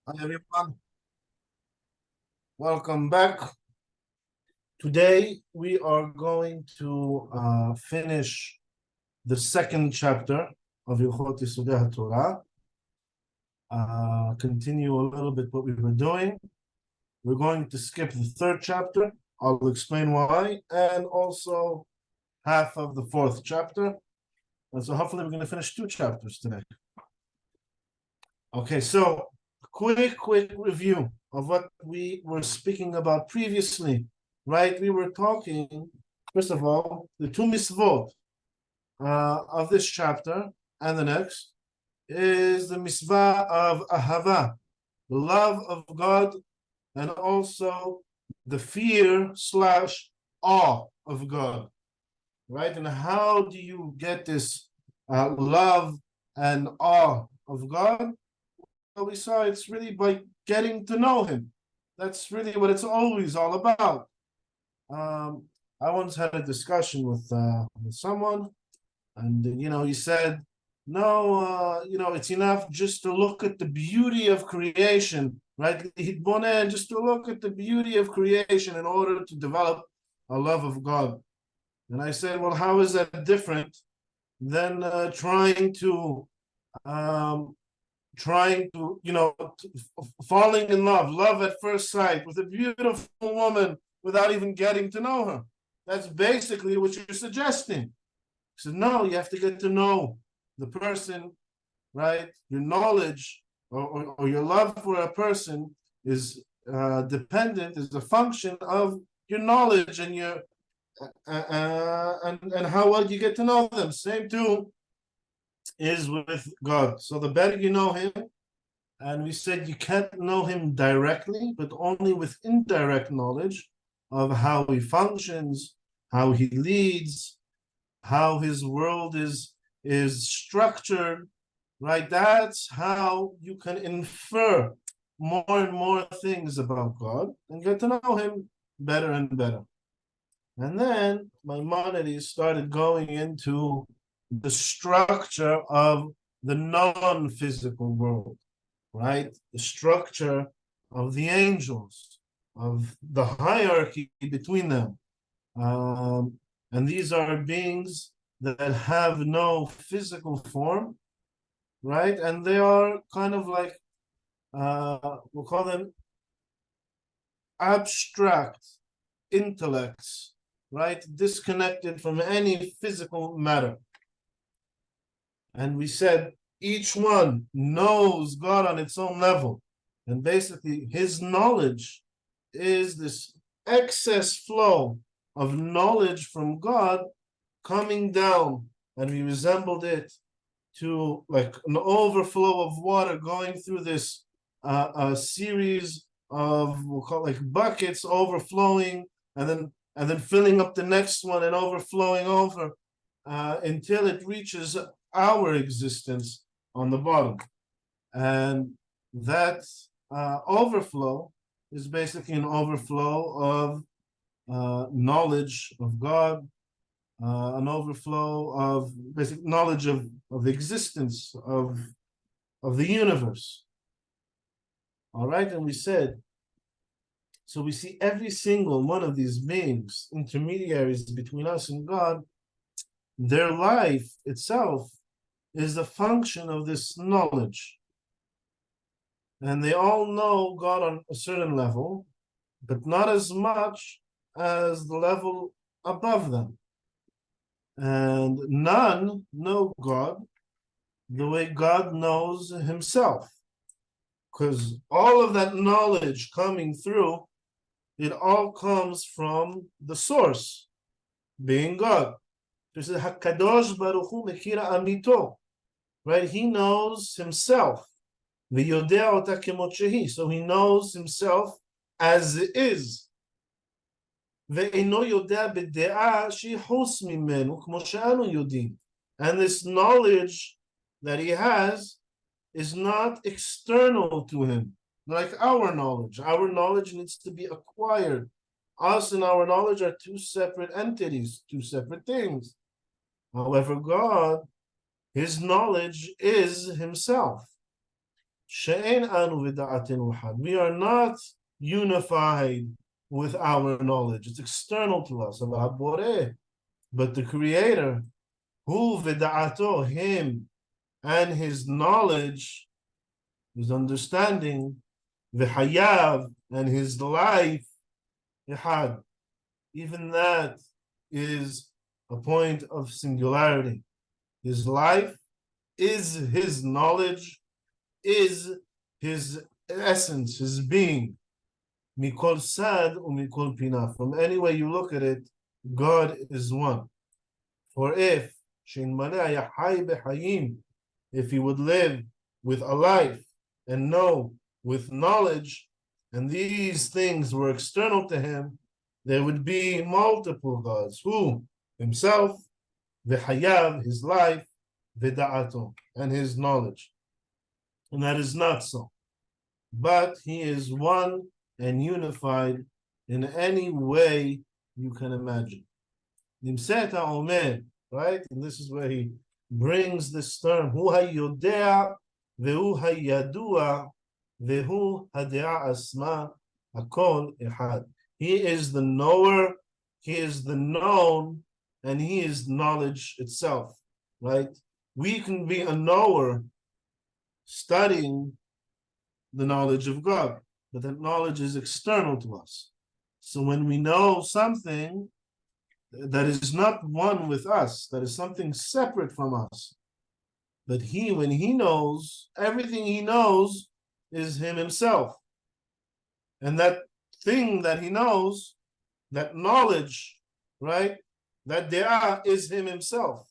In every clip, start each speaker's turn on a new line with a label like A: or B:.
A: Hi everyone, welcome back. Today we are going to finish the second chapter of Yilchot Yesodei Torah. Continue a little bit what we were doing. We're going to skip the third chapter. I'll explain why, and also half of the fourth chapter. And so hopefully we're going to finish two chapters today. Okay, so quick review of what we were speaking about previously, right? We were talking, first of all, the two mitzvot of this chapter and the next is the mitzvah of ahava, the love of God, and also the fear/awe of God, right? And how do you get this love and awe of God? Well, we saw it's really by getting to know him. That's really what it's always all about. I once had a discussion with someone, and he said, "No, it's enough just to look at the beauty of creation, right? Just to look at the beauty of creation in order to develop a love of God." And I said, "Well, how is that different than falling in love at first sight with a beautiful woman without even getting to know her? That's basically what you're suggesting." He said, "No, you have to get to know the person, right? Your knowledge or your love for a person is is a function of your knowledge and your and how well you get to know them. Same too is with God. So the better you know him, and we said you can't know him directly, but only with indirect knowledge of how he functions, how he leads, how his world is structured, right? That's how you can infer more and more things about God and get to know him better and better. And then Maimonides started going into the structure of the non-physical world, right? The structure of the angels, of the hierarchy between them. And these are beings that have no physical form, right? And they are kind of like, we'll call them abstract intellects, right? Disconnected from any physical matter. And we said each one knows God on its own level. And basically, his knowledge is this excess flow of knowledge from God coming down. And we resembled it to like an overflow of water going through this a series of, we'll call it like buckets overflowing and then filling up the next one and overflowing over until it reaches our existence on the bottom. And that overflow is basically an overflow of knowledge of God, an overflow of basic knowledge of the existence of the universe. All right, and we said, so we see every single one of these beings, intermediaries between us and God, their life itself is a function of this knowledge. And they all know God on a certain level, but not as much as the level above them. And none know God the way God knows himself. Because all of that knowledge coming through, it all comes from the source, being God. This is Hakadosh Baruch Hu Mekira Amito, right? He knows himself. So he knows himself as it is. And this knowledge that he has is not external to him, like our knowledge. Our knowledge needs to be acquired. Us and our knowledge are two separate entities, two separate things. However, God, his knowledge is himself. She'en anu v'da'atenu had. We are not unified with our knowledge. It's external to us. But the Creator, hu v'da'ato, him, and his knowledge, his understanding, v'hayav, and his life, had. Even that is a point of singularity. His life is his knowledge, is his essence, his being. Mikol sad umikol pina. From any way you look at it, God is one. For if he would live with a life and know with knowledge, and these things were external to him, there would be multiple gods. Who? Himself, v'hayav, his life, v'da'ato, and his knowledge. And that is not so. But he is one and unified in any way you can imagine. Nimseta omer, right? And this is where he brings this term, hu hayodea vehu hayadua vehu hadea asma hakol ehad. He is the knower, he is the known, and he is knowledge itself, right? We can be a knower studying the knowledge of God, but that knowledge is external to us. So when we know something that is not one with us, that is something separate from us, but when he knows, everything he knows is him himself. And that thing that he knows, that knowledge, right, that de'ah is him himself.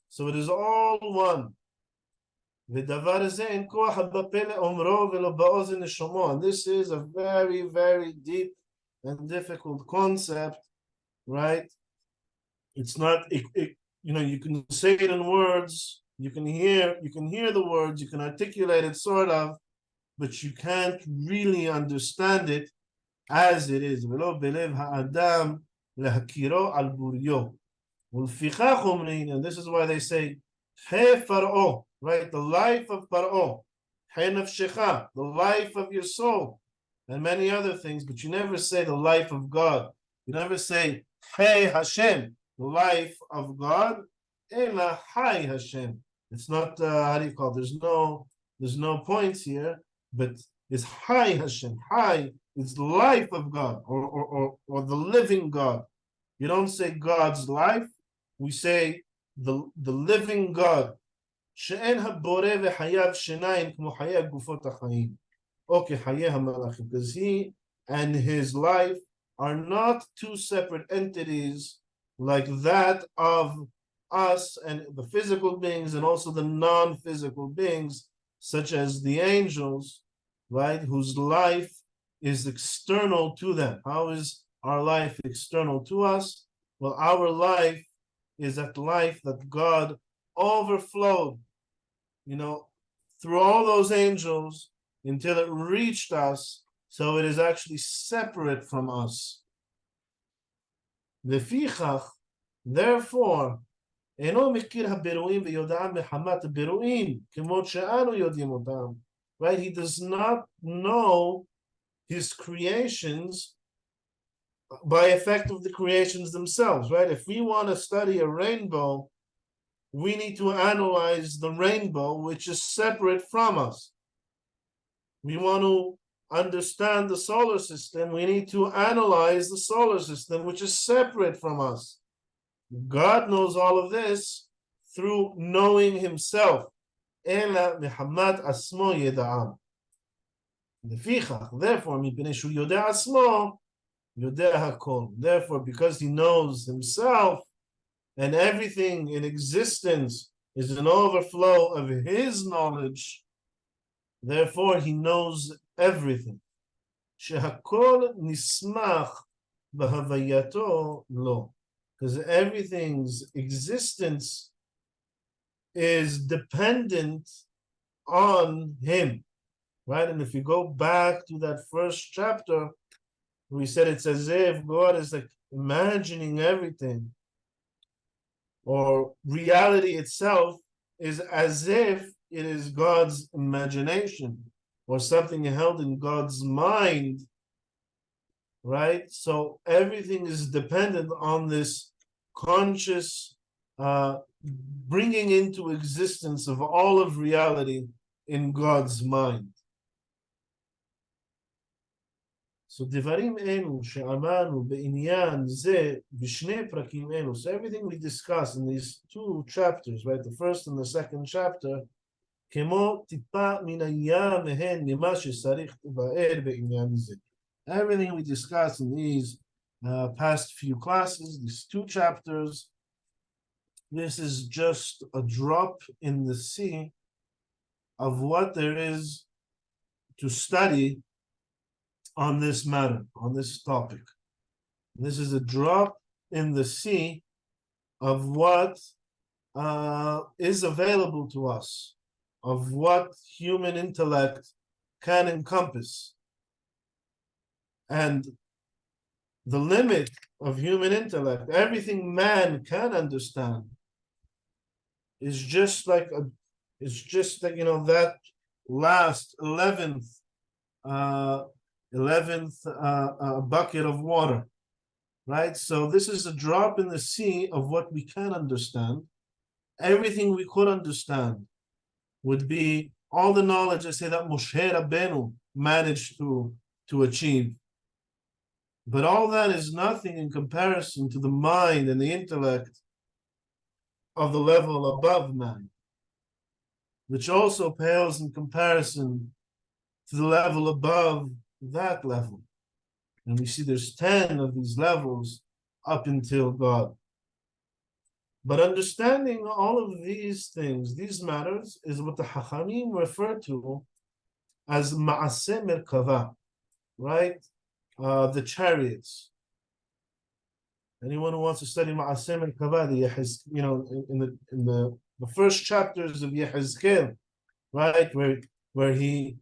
A: So it is all one. And this is a very, very deep and difficult concept, right? It's not, you can say it in words, you can hear the words, you can articulate it sort of, but you can't really understand it as it is. And this is why they say, right? The life of Paro, the life of your soul, and many other things, but you never say the life of God. You never say, Hey Hashem, the life of God. Ela Hai Hashem. It's not, how do you call it? There's no points here, but it's Hai Hashem. Hai is the life of God, or the living God. You don't say God's life, we say the living God. She'en habore ve'hayav shenayim k'mo hayah gufot ha'chayim. Okay, hayah ha'malachim, because he and his life are not two separate entities like that of us and the physical beings and also the non-physical beings, such as the angels, right, whose life is external to them. How is our life external to us? Well, our life is that life that God overflowed, through all those angels until it reached us, so it is actually separate from us. Therefore, right? He does not know his creations by effect of the creations themselves, right? If we want to study a rainbow, we need to analyze the rainbow, which is separate from us. We want to understand the solar system, we need to analyze the solar system, which is separate from us. God knows all of this through knowing himself. Therefore, therefore, because he knows himself and everything in existence is an overflow of his knowledge, therefore he knows everything. Because everything's existence is dependent on him, right? And if you go back to that first chapter, we said it's as if God is like imagining everything, or reality itself is as if it is God's imagination or something held in God's mind, right? So everything is dependent on this conscious bringing into existence of all of reality in God's mind. So דברים אלו שאמרנו בעניין זה בשני פרקים אלו, so everything we discuss in these two chapters, right, the first and the second chapter, כמו טיפה מן הים מהן ממה שצריך לבאר בעניין זה. Everything we discuss in these past few classes, these two chapters, this is just a drop in the sea of what there is to study on this matter, on this topic. This is a drop in the sea of what is available to us, of what human intellect can encompass. And the limit of human intellect, everything man can understand, is just like that last 11th bucket of water, right? So this is a drop in the sea of what we can understand. Everything we could understand would be all the knowledge, I say, that Moshe Rabbeinu managed to achieve. But all that is nothing in comparison to the mind and the intellect of the level above man, which also pales in comparison to the level above that level. And we see there's 10 of these levels up until God. But understanding all of these things, these matters, is what the Chachamim refer to as Ma'aseh Merkava, right? The chariots. Anyone who wants to study Ma'aseh Merkava, in the first chapters of Yehezkel, right, where he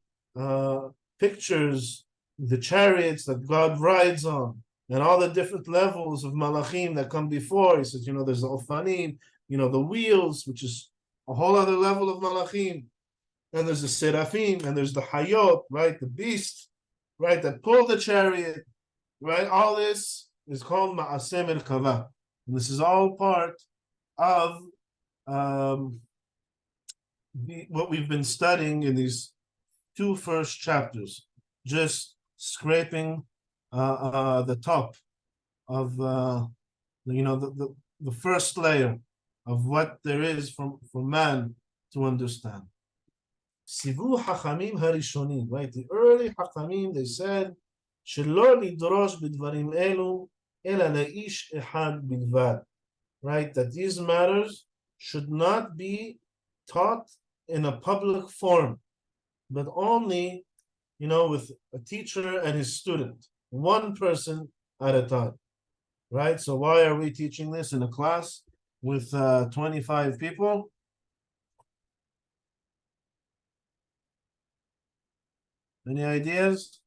A: pictures the chariots that God rides on, and all the different levels of malachim that come before. He says, there's the ofanim, the wheels, which is a whole other level of malachim, and there's the seraphim, and there's the hayot, right, the beast, right, that pull the chariot, right. All this is called Ma'aseh Merkava, and this is all part of what we've been studying in these two first chapters, just scraping the top of the first layer of what there is for man to understand. Sivu Hachamim Harishonim, right? The early Hachamim, they said, שלא לדרוש בדברים אלו אלא לאיש אחד בלבד, right? That these matters should not be taught in a public forum, but only, with a teacher and his student, one person at a time, right? So why are we teaching this in a class with 25 people? Any ideas?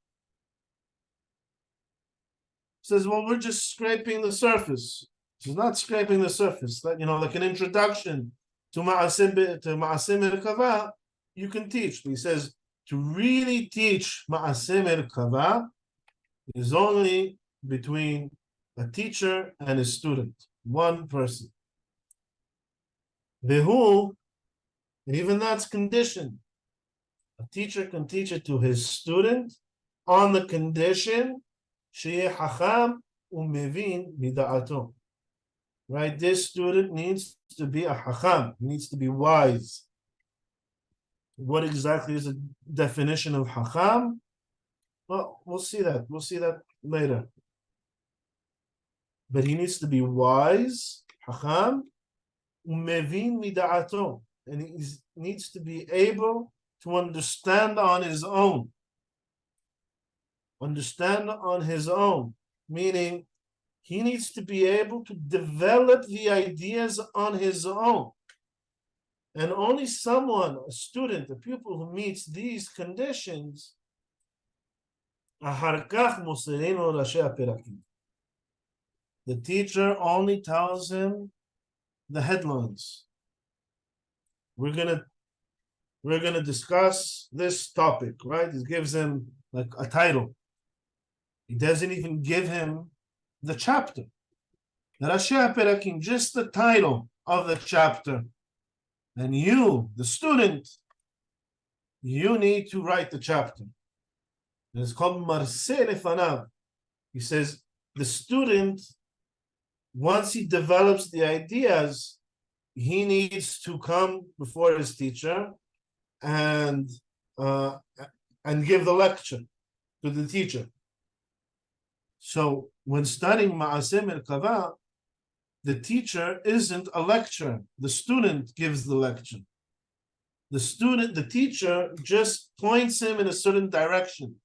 A: Says, well, we're just scraping the surface. She's not scraping the surface. Like an introduction to Ma'aseh Merkava, you can teach. But he says, to really teach Ma'aseh Merkava is only between a teacher and a student, one person. Vehu, and even that's conditioned. A teacher can teach it to his student on the condition שיהיה חכם ומבין מדעתו. Right? This student needs to be a chacham, needs to be wise. What exactly is the definition of chacham? Well, we'll see that. We'll see that later. But he needs to be wise, chacham, umevin mida'ato, and he needs to be able to understand on his own. Understand on his own, meaning he needs to be able to develop the ideas on his own. And only someone, a student, a pupil who meets these conditions, the teacher only tells him the headlines. We're going to we're going to discuss this topic, right? It gives him like a title. He doesn't even give him the chapter. Rashi HaPerakim, just the title of the chapter. And you, the student, you need to write the chapter. And it's called Marseh Lefanav. He says the student, once he develops the ideas, he needs to come before his teacher and give the lecture to the teacher. So when studying Ma'aseh Merkava, the teacher isn't a lecturer. The student gives the lecture. The teacher just points him in a certain direction.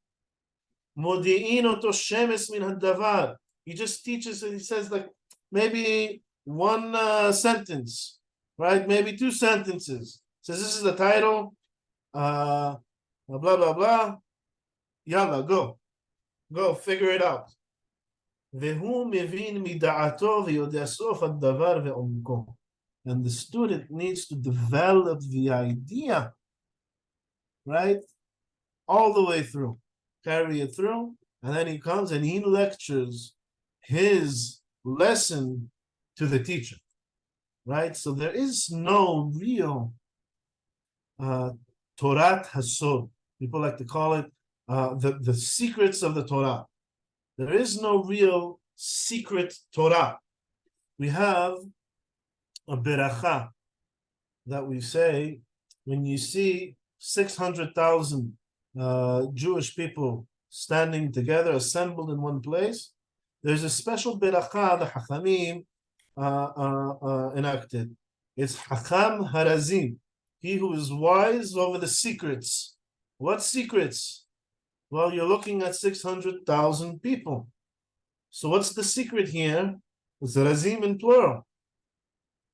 A: He just teaches and he says like maybe one sentence, right? Maybe two sentences. Says this is the title, blah blah blah. Yalla, go figure it out. And the student needs to develop the idea, right? All the way through. Carry it through, and then he comes and he lectures his lesson to the teacher, right? So there is no real Torat Hasod. People like to call it the secrets of the Torah. There is no real secret Torah. We have a beracha that we say when you see 600,000 Jewish people standing together, assembled in one place. There's a special beracha the Hachamim enacted. It's Hakam Harazim, he who is wise over the secrets. What secrets? Well, you're looking at 600,000 people. So what's the secret here? It's Razim in plural.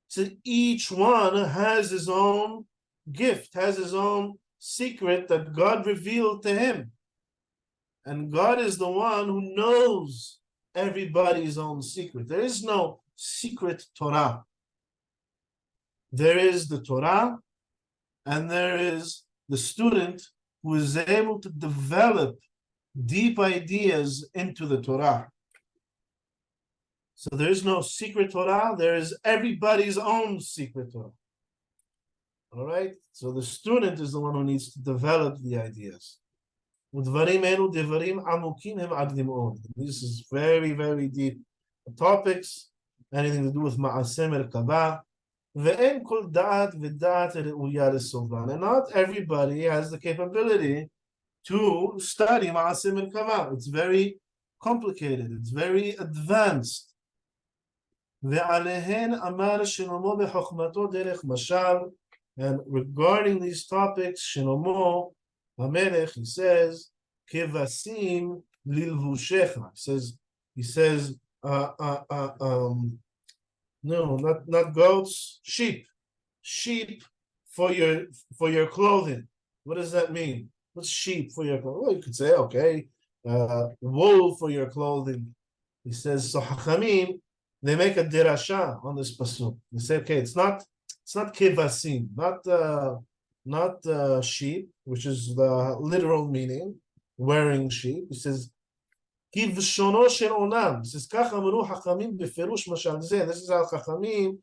A: So each one has his own gift, has his own secret that God revealed to him. And God is the one who knows everybody's own secret. There is no secret Torah. There is the Torah, and there is the student who is able to develop deep ideas into the Torah. So there is no secret Torah, there is everybody's own secret Torah. All right? So the student is the one who needs to develop the ideas. This is very, very deep topics, anything to do with Ma'aseh Merkava. And not everybody has the capability to study Ma'aseh Merkava. It's very complicated, it's very advanced. And regarding these topics, Shlomo HaMelech, he says, Kevasim lilvushecha. He says, no, not goats, sheep. Sheep for your clothing. What does that mean? What's sheep for your clothing? Well, you could say, okay, wool for your clothing. He says, so Hachamim, they make a dirasha on this pasuk. They say, okay, it's not kevasim, not sheep, which is the literal meaning, wearing sheep. He says, kivshono shel onam. He says, kach amru hachamim beferush mashal zeh. This is how Chachamim,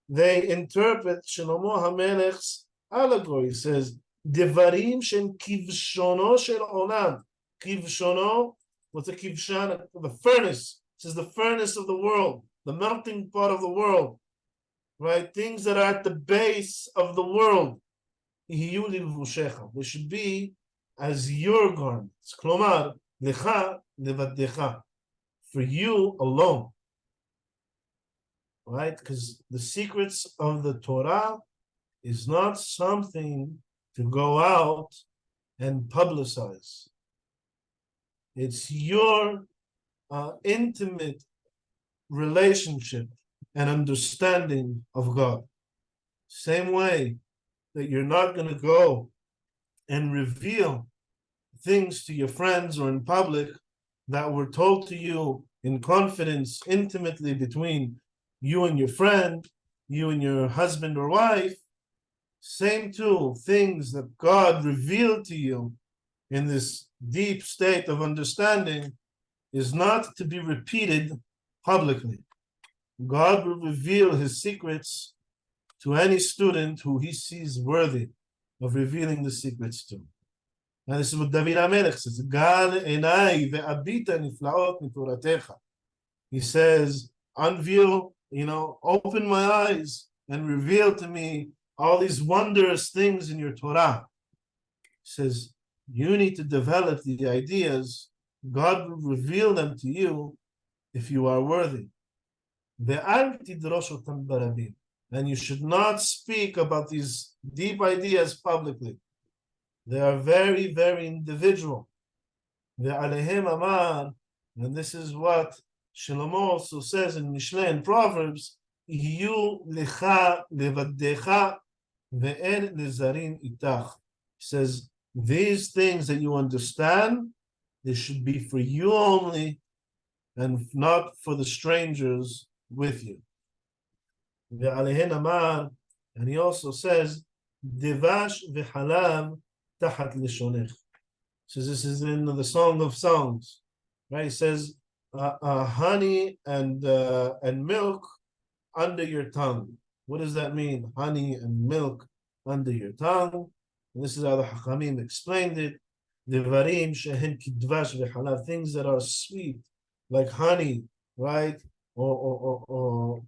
A: they interpret Shlomo HaMelech's allegory. He says, devarim shem kivshono shel onam. Kivshono, what's a kivshan? The furnace. This is the furnace of the world, the melting pot of the world, right? Things that are at the base of the world. They should be as your garments. Klomar, lecha levadecha, for you alone, right? Because the secrets of the Torah is not something to go out and publicize. It's your intimate relationship and understanding of God. Same way that you're not going to go and reveal things to your friends or in public that were told to you in confidence, intimately between you and your friend, you and your husband or wife. Same too, things that God revealed to you in this deep state of understanding is not to be repeated publicly. God will reveal his secrets to any student who he sees worthy of revealing the secrets to. And this is what David HaMelech says, Gal enai ve'abita niflaot mitoratecha. He says, unveil, open my eyes and reveal to me all these wondrous things in your Torah. He says, you need to develop the ideas. God will reveal them to you if you are worthy. And you should not speak about these deep ideas publicly. They are very, very individual. And this is what Shlomo also says in Mishlei and Proverbs, he says, these things that you understand, they should be for you only and not for the strangers with you. And he also says, Devash v'halav tachat lishonech. Says this is in the Song of Songs, right? He says, honey and milk under your tongue. What does that mean? Honey and milk under your tongue. And this is how the Hachamim explained it. Devarim shehen kidvash v'halav, things that are sweet, like honey, right? Or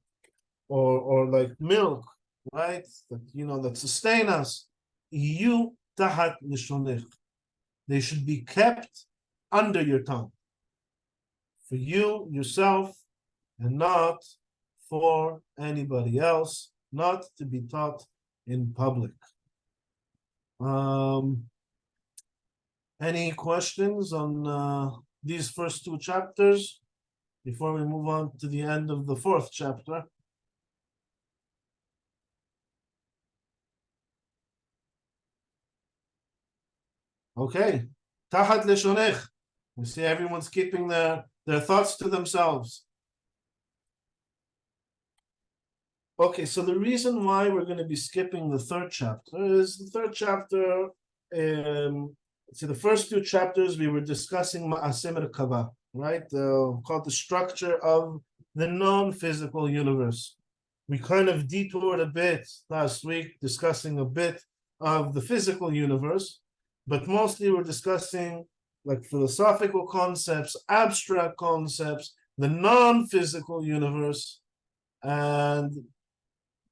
A: like milk, right? That that sustain us. You tahat lishonech. They should be kept under your tongue. For you, yourself, and not for anybody else, not to be taught in public. Any questions on these first two chapters before we move on to the end of the fourth chapter? Okay, Tahat leshonech. We see everyone's keeping their thoughts to themselves. Okay, so the reason why we're going to be skipping the third chapter is the third chapter. See, the first two chapters we were discussing Ma'aseh Merkava, right? Called the structure of the non-physical universe. We kind of detoured a bit last week, discussing a bit of the physical universe, but mostly we're discussing like philosophical concepts, abstract concepts, the non-physical universe, and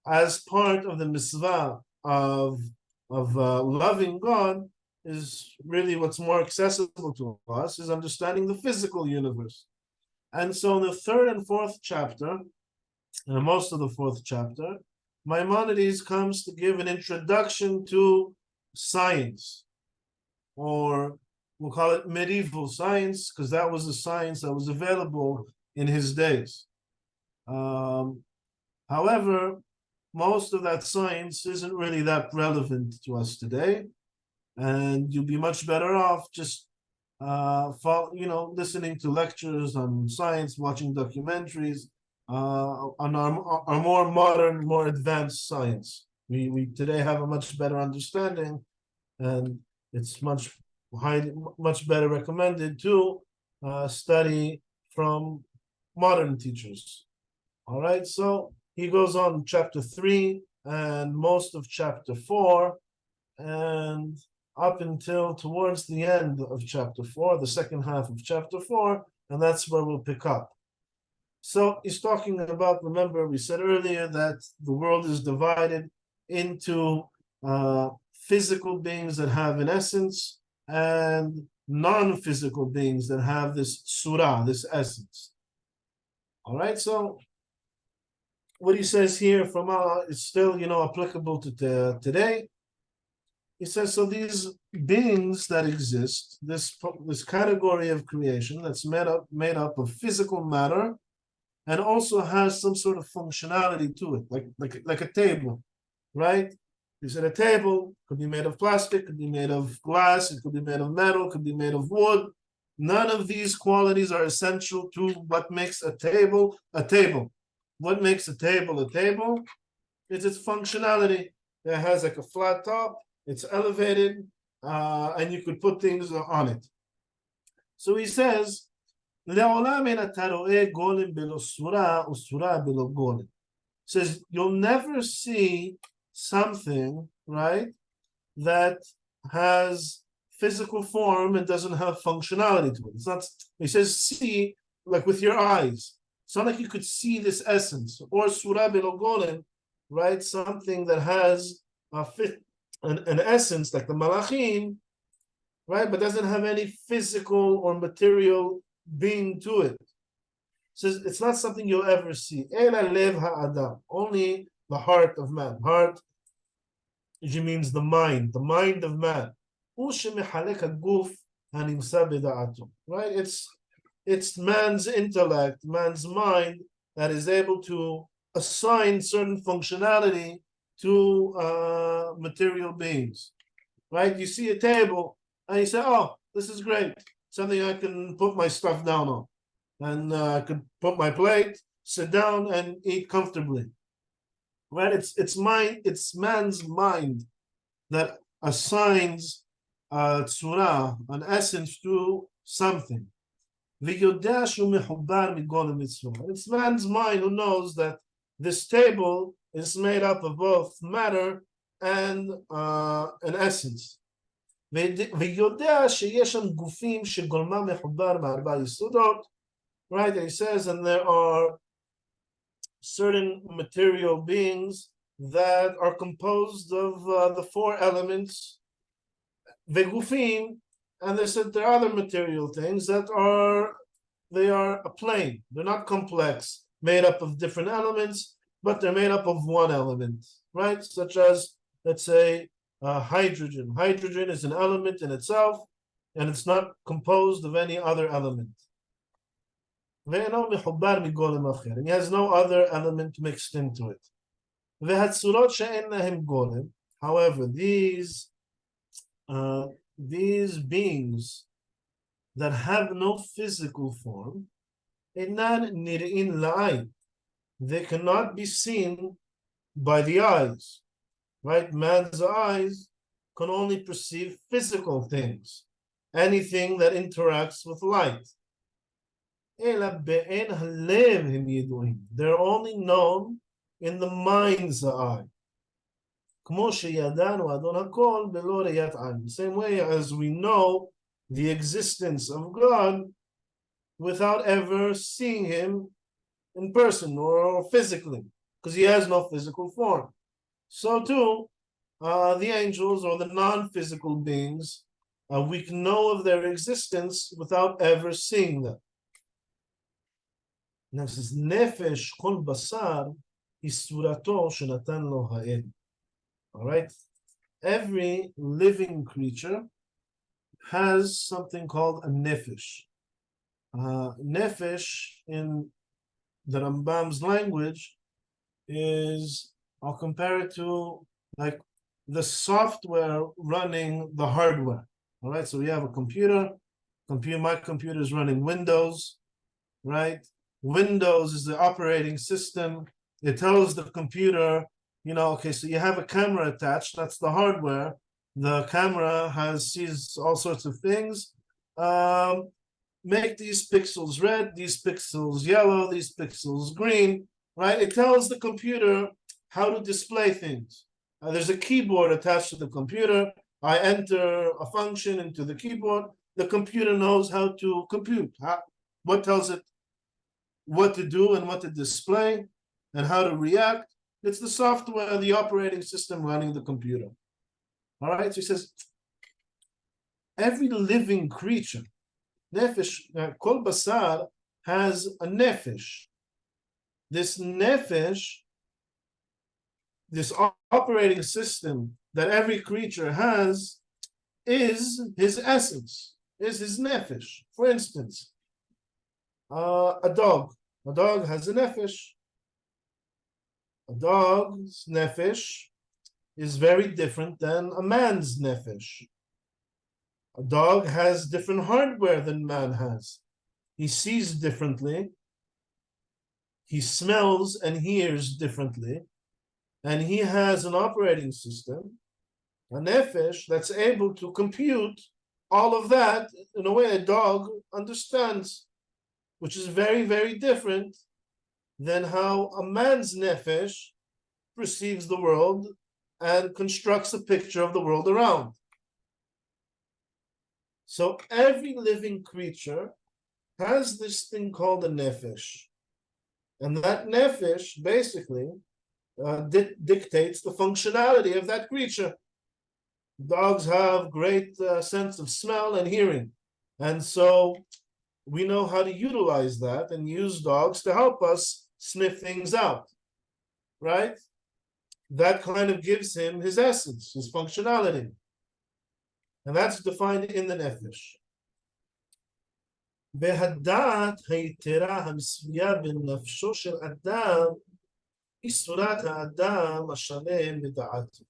A: as part of the mitzvah of loving God is really what's more accessible to us is understanding the physical universe. And so in the third and fourth chapter, and most of the fourth chapter, Maimonides comes to give an introduction to science, or we'll call it medieval science, because that was the science that was available in his days. However, most of that science isn't really that relevant to us today, and you'll be much better off just listening to lectures on science, watching documentaries on our more modern, more advanced science. We today have a much better understanding, and it's much better recommended to study from modern teachers. All right, so he goes on chapter 3 and most of chapter 4, and up until towards the end of chapter 4, the second half of chapter 4, and that's where we'll pick up. So he's talking about, remember, we said earlier that the world is divided into physical beings that have an essence and non-physical beings that have this surah, this essence. All right, so what he says here from Allah is still, applicable to today. He says, so these beings that exist, this category of creation that's made up of physical matter, and also has some sort of functionality to it, like a table, right? You said a table could be made of plastic, could be made of glass, it could be made of metal, could be made of wood. None of these qualities are essential to what makes a table a table. What makes a table is its functionality. that has like a flat top. It's elevated, and you could put things on it. So he says, says you'll never see something, right, that has physical form and doesn't have functionality to it. It's not, he says, see, like with your eyes. It's not like you could see this essence, or surah bilogolem, right? Something that has an essence, like the malachim, right? But doesn't have any physical or material being to it. Says it's not something you'll ever see. Ela lev ha'adam, only the heart of man. Heart, which means the mind of man. Right? It's man's intellect, man's mind that is able to assign certain functionality to material beings. Right? You see a table and you say, oh, this is great. Something I can put my stuff down on. And I could put my plate, sit down, and eat comfortably. Right? It's man's mind that assigns tzura, an essence to something. It's man's mind who knows that this table is made up of both matter and an essence. ויודע שיש שם גופים שגולמם מחובר מארבע יסודות. Right, he says, and there are certain material beings that are composed of the four elements, vegufim, and they said there are other material things that they are a plane. They're not complex, made up of different elements, but they're made up of one element, right? Such as, let's say, hydrogen. Hydrogen is an element in itself, and it's not composed of any other element. And he has no other element mixed into it. However, these beings that have no physical form, they cannot be seen by the eyes. Right? Man's eyes can only perceive physical things, anything that interacts with light. They're only known in the mind's eye. The same way as we know the existence of God without ever seeing him in person or physically, because he has no physical form. So too, the angels or the non-physical beings, we can know of their existence without ever seeing them. Now it says, Nefesh kol basar isurato shenatan lo ha'ed. All right? Every living creature has something called a nefesh. Nefesh in the Rambam's language is, I'll compare it to like the software running the hardware. All right, so we have a computer. My computer is running Windows, right? Windows is the operating system. It tells the computer, okay, so you have a camera attached. That's the hardware. The camera sees all sorts of things. Make these pixels red, these pixels yellow, these pixels green, right? It tells the computer how to display things. There's a keyboard attached to the computer. I enter a function into the keyboard. The computer knows how to compute. What tells it what to do and what to display and how to react. It's the software, the operating system running the computer. All right, so he says, every living creature, nefesh, kol basar, has a nefesh. This nefesh, this operating system that every creature has, is his essence, is his nefesh. For instance, a dog has a nefesh. A dog's nefesh is very different than a man's nefesh. A dog has different hardware than man has. He sees differently. He smells and hears differently. and he has an operating system, a nefesh, that's able to compute all of that in a way a dog understands, which is very, very different than how a man's nefesh perceives the world and constructs a picture of the world around. So every living creature has this thing called a nefesh. And that nefesh basically dictates the functionality of that creature. Dogs have great sense of smell and hearing. And so we know how to utilize that and use dogs to help us sniff things out, right? That kind of gives him his essence, his functionality. And that's defined in the nefesh. והדעת היתרה המסויה בנפשו של אדם היא צורת האדם השלם בדעתו.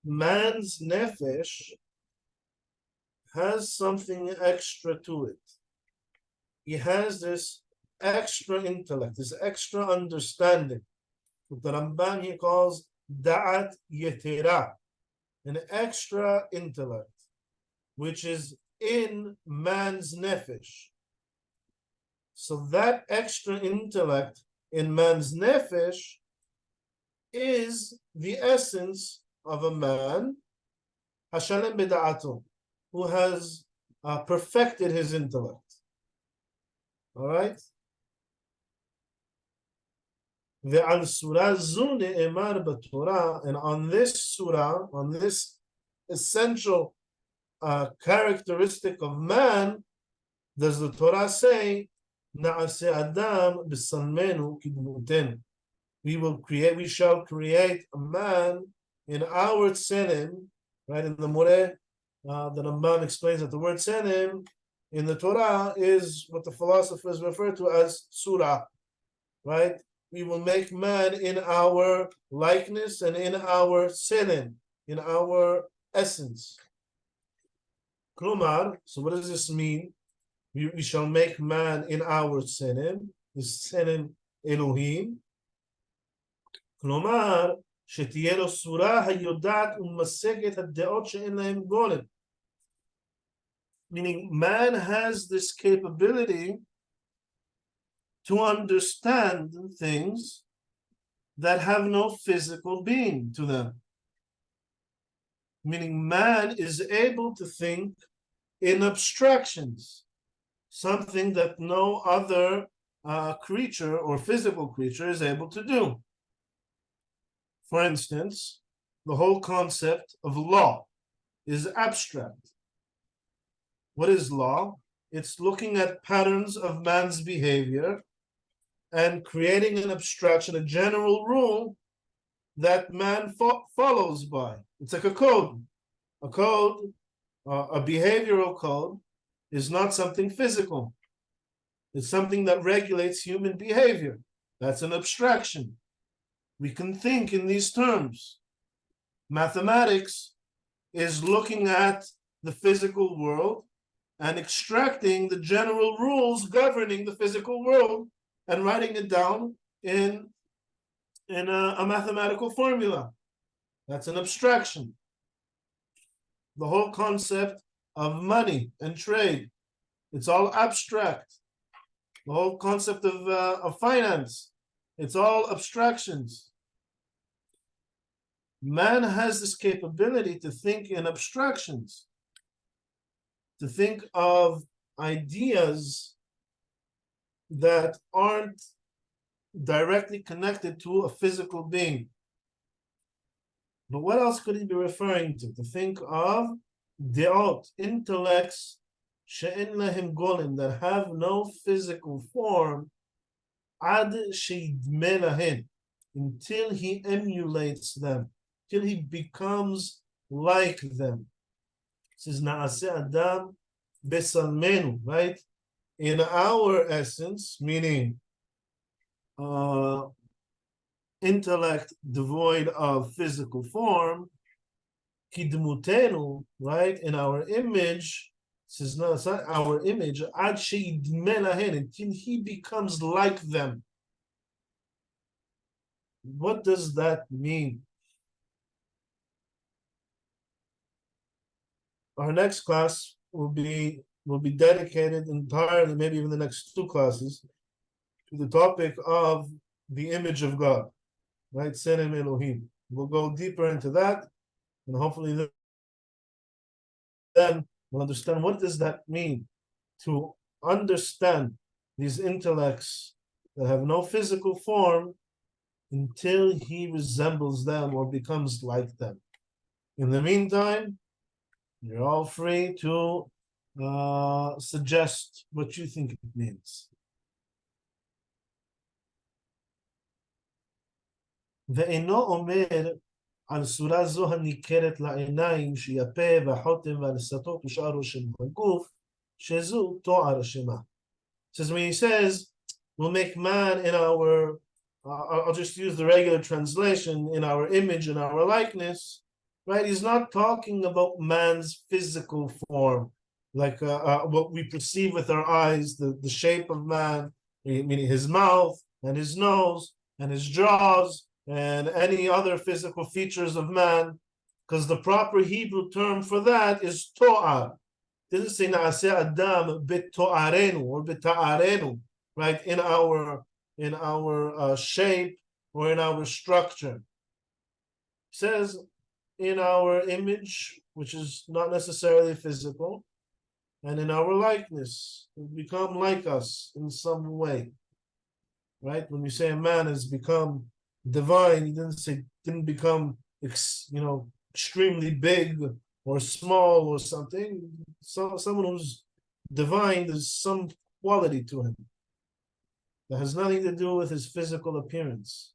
A: Man's nefesh has something extra to it. He has this extra intellect, this extra understanding. What the Ramban he calls da'at yetera, an extra intellect, which is in man's nefesh. So that extra intellect in man's nefesh is the essence of a man, hashalem b'da'ato, who has perfected his intellect. All right? ועל סורה זו נאמר בתורה, and on this surah, on this essential characteristic of man, does the Torah say, נעשה אדם בצלמנו כדמותנו. We shall create a man in our tselem, right? In the Moreh, the Ramban explains that the word tselem in the Torah is what the philosophers refer to as surah, right? We will make man in our likeness and in our tselem, in our essence. Klumar, so what does this mean? We shall make man in our tselem, this tselem Elohim. כלומר, שתהיה לו סורה היודעת וממשגת הדעות שאין להם גולם. Meaning, man has this capability to understand things that have no physical being to them. Meaning, man is able to think in abstractions, something that no other creature or physical creature is able to do. For instance, the whole concept of law is abstract. What is law? It's looking at patterns of man's behavior and creating an abstraction, a general rule that man follows by. It's like a code. A code, a behavioral code, is not something physical. It's something that regulates human behavior. That's an abstraction. We can think in these terms. Mathematics is looking at the physical world and extracting the general rules governing the physical world and writing it down in a mathematical formula. That's an abstraction. The whole concept of money and trade, it's all abstract. The whole concept of finance, it's all abstractions. Man has this capability to think in abstractions, to think of ideas that aren't directly connected to a physical being. But what else could he be referring to? To think of deot, intellects, she'en lahem golem, that have no physical form, ad she'idme lahem, until he emulates them, till he becomes like them. This is na'aseh adam besalmenu, right? In our essence, meaning intellect devoid of physical form, kidmutenu, right? In our image, this is not our image, ad she'idme lahem, until he becomes like them. What does that mean? Our next class will be dedicated entirely, maybe even the next two classes, to the topic of the image of God, right? Tselem Elohim. We'll go deeper into that, and hopefully then we'll understand what does that mean to understand these intellects that have no physical form until he resembles them or becomes like them. In the meantime, you're all free to suggest what you think it means. ואינו אומר על סורה זו הניכרת לעיניים שהיא הפה והחותם והלסתות ושאר של הגוף, שזו תואר השמה. Says when he says, we'll make man in our, I'll just use the regular translation, in our image and our likeness, right? He's not talking about man's physical form, like what we perceive with our eyes, the shape of man, meaning his mouth and his nose and his jaws and any other physical features of man, because the proper Hebrew term for that is to'ar. It doesn't say na'aseh adam beto'arenu or beta'arenu, right? In our shape or in our structure. It says in our image, which is not necessarily physical, and in our likeness, become like us in some way, right? When you say a man has become divine, he didn't become extremely big or small or something. So someone who's divine, there's some quality to him that has nothing to do with his physical appearance.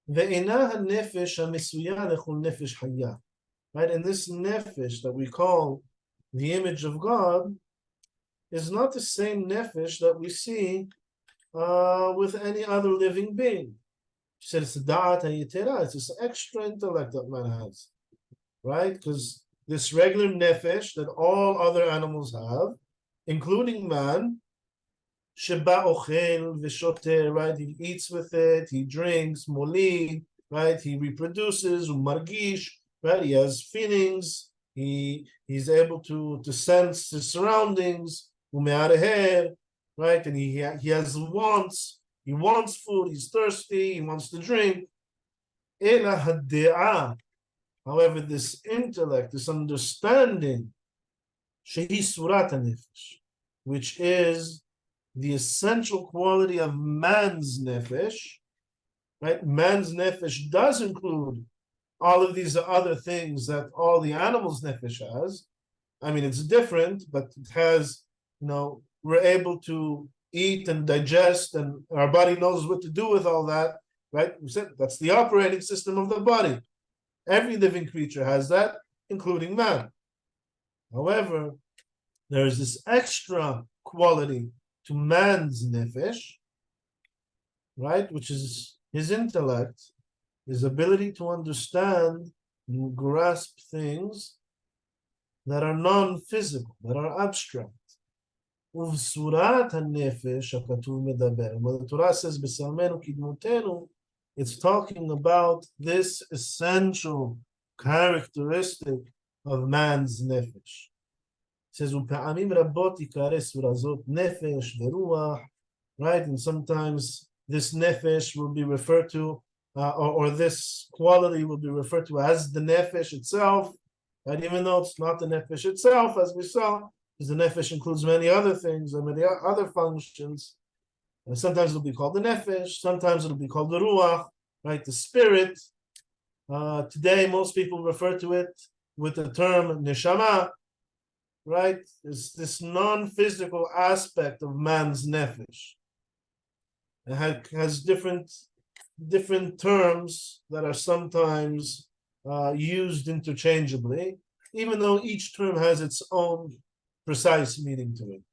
A: Ve'ena hanefesh hamisuya lechol nefesh haya. Right, and this nefesh that we call the image of God is not the same nefesh that we see with any other living being. She said it's da'at hayitera, it's this extra intellect that man has, right? Because this regular nefesh that all other animals have, including man, sheba ochel v'shoter, right? He eats with it, he drinks, molid, right? He reproduces, umargish, right? He has feelings, he's able to sense his surroundings, umeareher, right? And he has wants. He wants food. He's thirsty. He wants to drink. Ela hade'ah. However, this intellect, this understanding, shehi surat hanefesh, which is the essential quality of man's nefesh, right? Man's nefesh does include all of these other things that all the animals' nefesh has. I mean, it's different, but it has, we're able to eat and digest, and our body knows what to do with all that, right? We said that's the operating system of the body. Every living creature has that, including man. However, there is this extra quality to man's nefesh, right? Which is his intellect, his ability to understand and grasp things that are non-physical, that are abstract. ובשורת הנפש הכתוב מדבר. When the Torah says בצלמנו כדמותנו, it's talking about this essential characteristic of man's nefesh. It says ופעמים רבות יקרא סורה זאת נפש ורוח, right? And sometimes this nefesh will be referred to, or this quality will be referred to as the nefesh itself, right? Even though it's not the nefesh itself, as we saw, because the nefesh includes many other things and many other functions. And sometimes it'll be called the nefesh, sometimes it'll be called the ruach, right? The spirit. Today, most people refer to it with the term neshama, right? It's this non-physical aspect of man's nefesh. It has different terms that are sometimes used interchangeably, even though each term has its own precise meaning to it.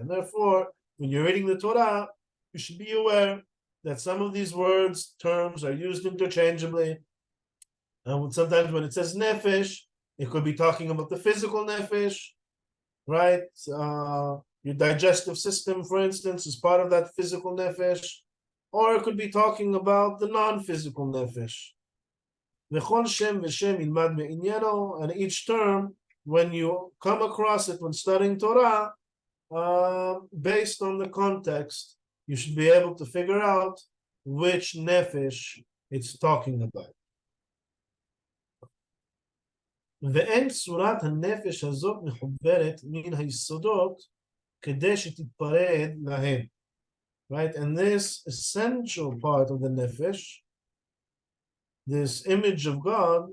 A: Therefore, when you're reading the Torah, you should be aware that some of these terms are used interchangeably. And sometimes when it says nefesh, it could be talking about the physical nefesh, right? Your digestive system, for instance, is part of that physical nefesh, or it could be talking about the non-physical nefesh. And each term, when you come across it when studying Torah, based on the context, you should be able to figure out which nefesh it's talking about. ואין צורת הנפש הזאת מחוברת מן היסודות כדי שתתפרד להם. Right? And this essential part of the nefesh, this image of God,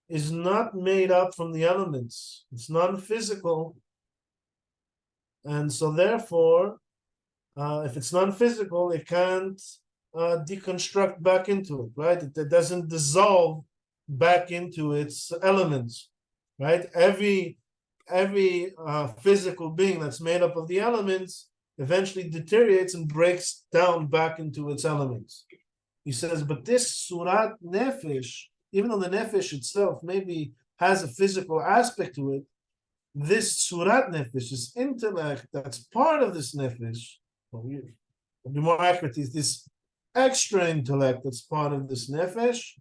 A: is not made up from the elements. It's non-physical. And so therefore, if it's non-physical, it can't deconstruct back into it, right? It doesn't dissolve back into its elements, right? Every physical being that's made up of the elements eventually deteriorates and breaks down back into its elements. He says, but this surat nefesh, even though the nefesh itself maybe has a physical aspect to it, this surat nefesh, this intellect that's part of this nefesh, or be more accurate, is this extra intellect that's part of this nefesh,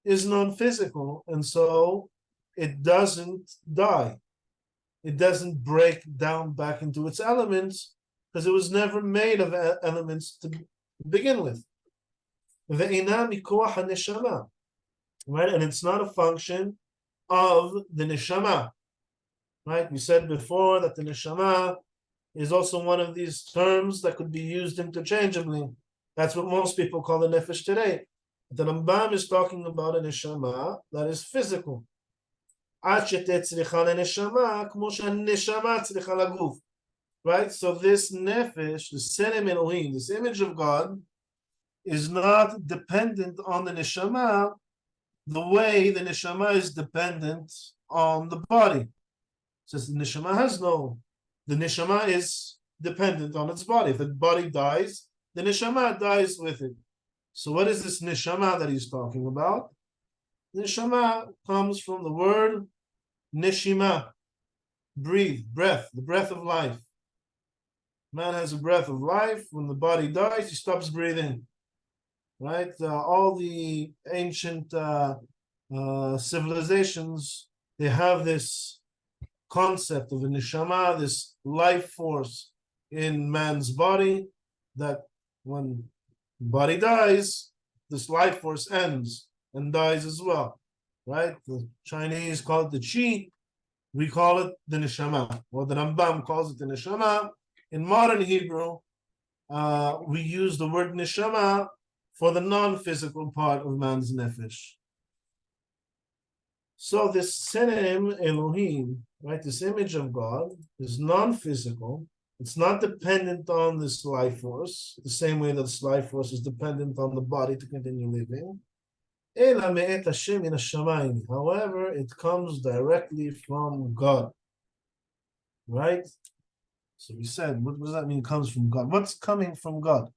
A: is non-physical, and so it doesn't die. It doesn't break down back into its elements because it was never made of elements to begin with. Right? And it's not a function of the neshama. Right? We said before that the neshama is also one of these terms that could be used interchangeably. That's what most people call the nefesh today. The Rambam is talking about a neshama that is physical. Right? So this nefesh, the senem Elohim, this image of God, is not dependent on the neshama the way the neshama is dependent on the body. Since the neshama is dependent on its body. If the body dies, the neshama dies with it. So what is this neshama that he's talking about? Neshama comes from the word neshima, breathe, breath, the breath of life. Man has a breath of life. When the body dies, he stops breathing. Right? All the ancient civilizations, they have this concept of a neshama, this life force in man's body, that when the body dies, this life force ends and dies as well. Right? The Chinese call it the chi. We call it the neshama, or the Rambam calls it the neshama. In modern Hebrew, we use the word neshama for the non-physical part of man's nefesh. So this senem Elohim, right, this image of God, is non-physical. It's not dependent on this life force, the same way that this life force is dependent on the body to continue living. However, it comes directly from God. Right? So we said, what does that mean? It comes from God. What's coming from God?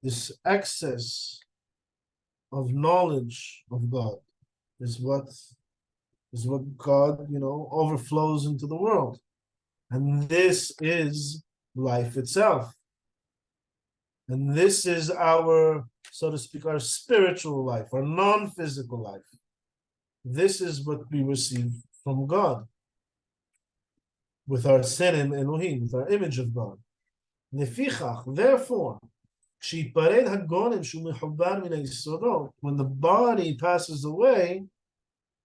A: This excess of knowledge of God is what God, overflows into the world. And this is life itself. And this is our, so to speak, our spiritual life, our non-physical life. This is what we receive from God with our senem Elohim, with our image of God. Nefichach, therefore, when the body passes away,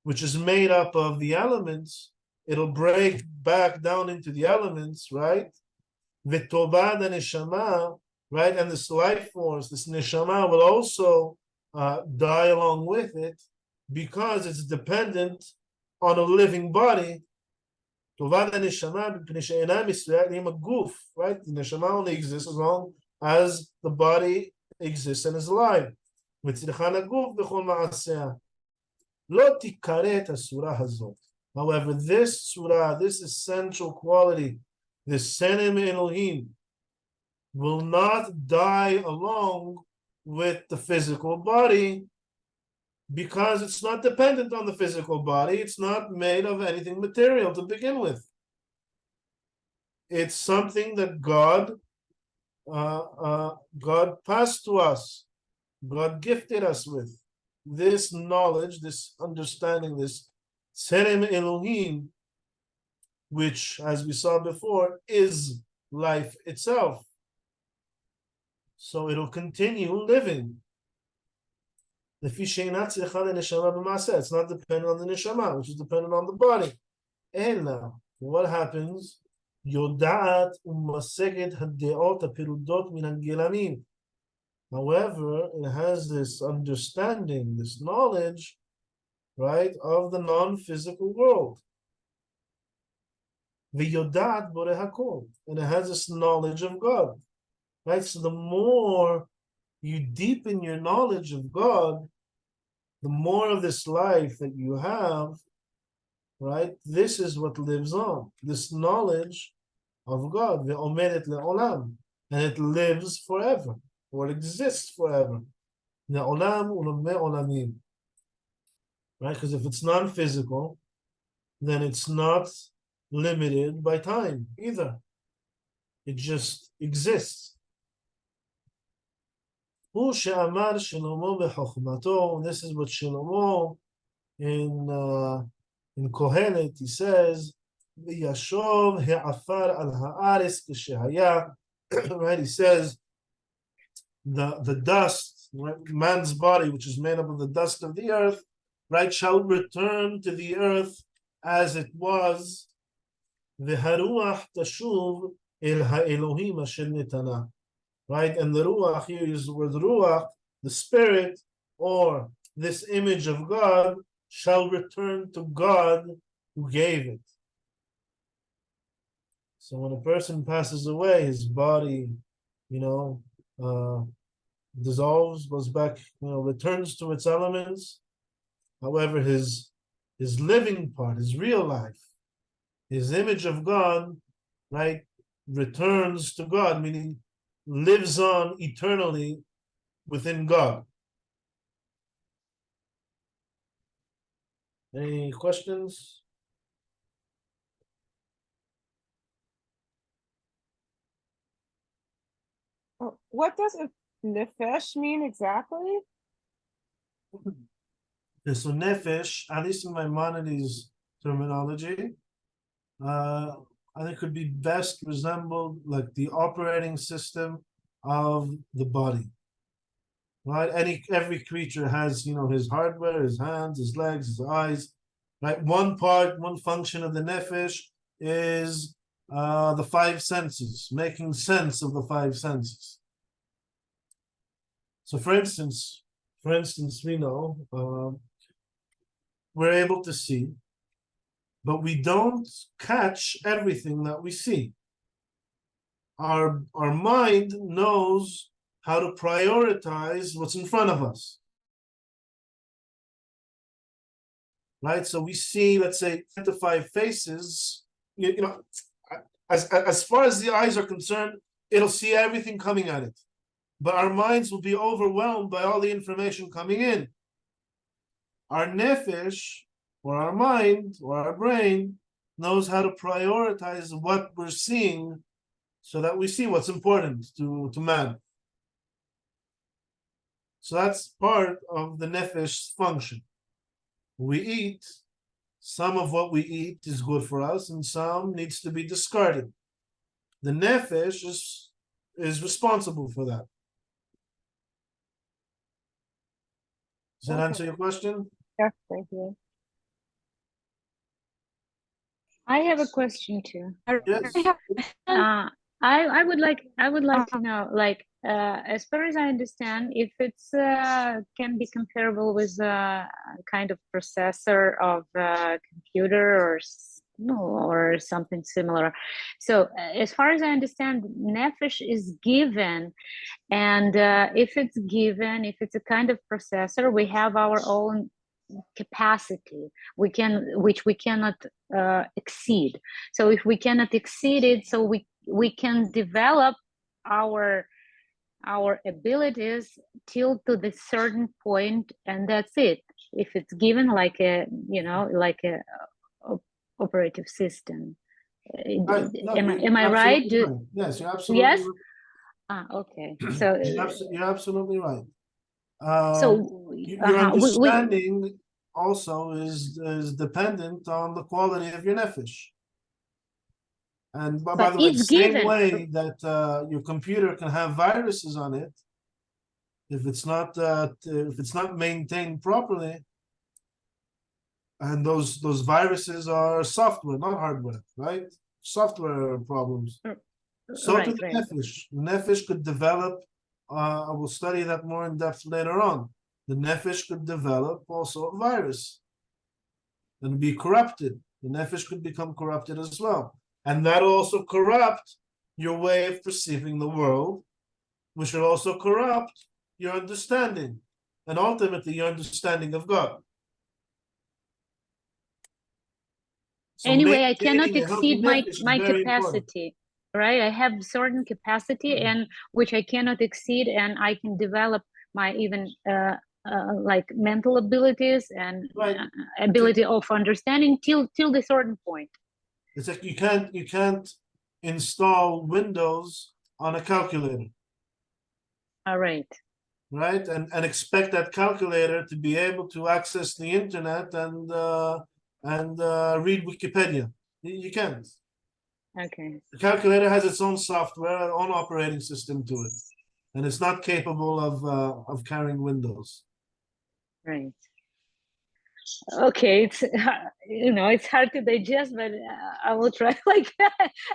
A: which is made up of the elements, it'll break back down into the elements, right? V'tobad neshama, right? And this life force, this neshama, will also die along with it because it's dependent on a living body. Tobad neshama, right? The neshama only exists as long as the body exists and is alive. However, this surah, this essential quality, this senem Elohim, will not die along with the physical body because it's not dependent on the physical body. It's not made of anything material to begin with. It's something that God passed to us. God gifted us with this knowledge, this understanding, this Tselem Elohim, which, as we saw before, is life itself. So it'll continue living. It's not dependent on the neshama, which is dependent on the body. And now, what happens? However, it has this understanding, this knowledge, right, of the non-physical world. And it has this knowledge of God. Right? So the more you deepen your knowledge of God, the more of this life that you have, right? This is what lives on, this knowledge of God, and it lives forever, or it exists forever. Right? Because if it's non-physical, then it's not limited by time either. It just exists. הוא שאמר שלמה בחוכמתו, and this is what Shlomo in Kohelet, he says, וישוב העפר על הארץ כשהיה, right, he says, the dust, right, man's body, which is made up of the dust of the earth, right, shall return to the earth as it was, והרוח תשוב אל האלוהים אשר נתנה. Right, and the ruach here is the word ruach, the spirit, or this image of God, shall return to God who gave it. So when a person passes away, his body, dissolves, goes back, returns to its elements. However, his living part, his real life, his image of God, right, returns to God, meaning lives on eternally within God. Any questions?
B: What does nefesh mean exactly?
A: Okay, so nefesh, at least in Maimonides' terminology, I think could be best resembled like the operating system of the body. Right? Every creature has, his hardware, his hands, his legs, his eyes. Right? One function of the nefesh is the five senses, making sense of the five senses. So for instance, we know we're able to see, but we don't catch everything that we see. Our mind knows how to prioritize what's in front of us. Right? So we see, let's say, 10 to 5 faces, as far as the eyes are concerned, it'll see everything coming at it. But our minds will be overwhelmed by all the information coming in. Our nefesh, or our mind, or our brain, knows how to prioritize what we're seeing so that we see what's important to man. So that's part of the nefesh's function. We eat, some of what we eat is good for us, and some needs to be discarded. The nefesh is responsible for that. Does that answer your question?
B: Yes, thank you.
C: I have a question too.
A: Yes.
C: I would like to know, like, as far as I understand, if it's can be comparable with a kind of processor of a computer or something similar. So as far as I understand, nefesh is given, and if it's given, if it's a kind of processor, we have our own capacity which we cannot exceed. So if we cannot exceed it, so we can develop our abilities till to the certain point, and that's it. If it's given like a operative system.
A: Right. No,
C: am I
A: you're
C: right?
A: absolutely right. Yes, you're absolutely
C: Yes?
A: right.
C: Okay. So
A: You're absolutely right.
C: so
A: Your
C: we
A: understanding also is dependent on the quality of your nefesh. And by
C: but
A: the way, the
C: it's
A: same
C: given.
A: way that your computer can have viruses on it, if it's not maintained properly, and those viruses are software, not hardware, right? Software problems. So to
C: Right,
A: the
C: right.
A: nefesh. The nefesh could develop. I will study that more in depth later on. The nefesh could develop also a virus and be corrupted. The nefesh could become corrupted as well, and that also corrupt your way of perceiving the world, which will also corrupt your understanding, and ultimately your understanding of God. So
C: Anyway, I cannot
A: maintaining a healthy
C: exceed
A: nefesh is
C: my
A: very important.
C: capacity, right? I have certain capacity and which I cannot exceed, and I can develop my even like mental abilities and
A: Right.
C: ability of understanding till the certain point.
A: It's like you can't install Windows on a calculator,
C: All right.
A: right? And expect that calculator to be able to access the internet and read Wikipedia. You can't.
C: Okay.
A: The calculator has its own software, own operating system to it, and it's not capable of carrying Windows.
C: Right. Okay, it's it's hard to digest, but I will try. Like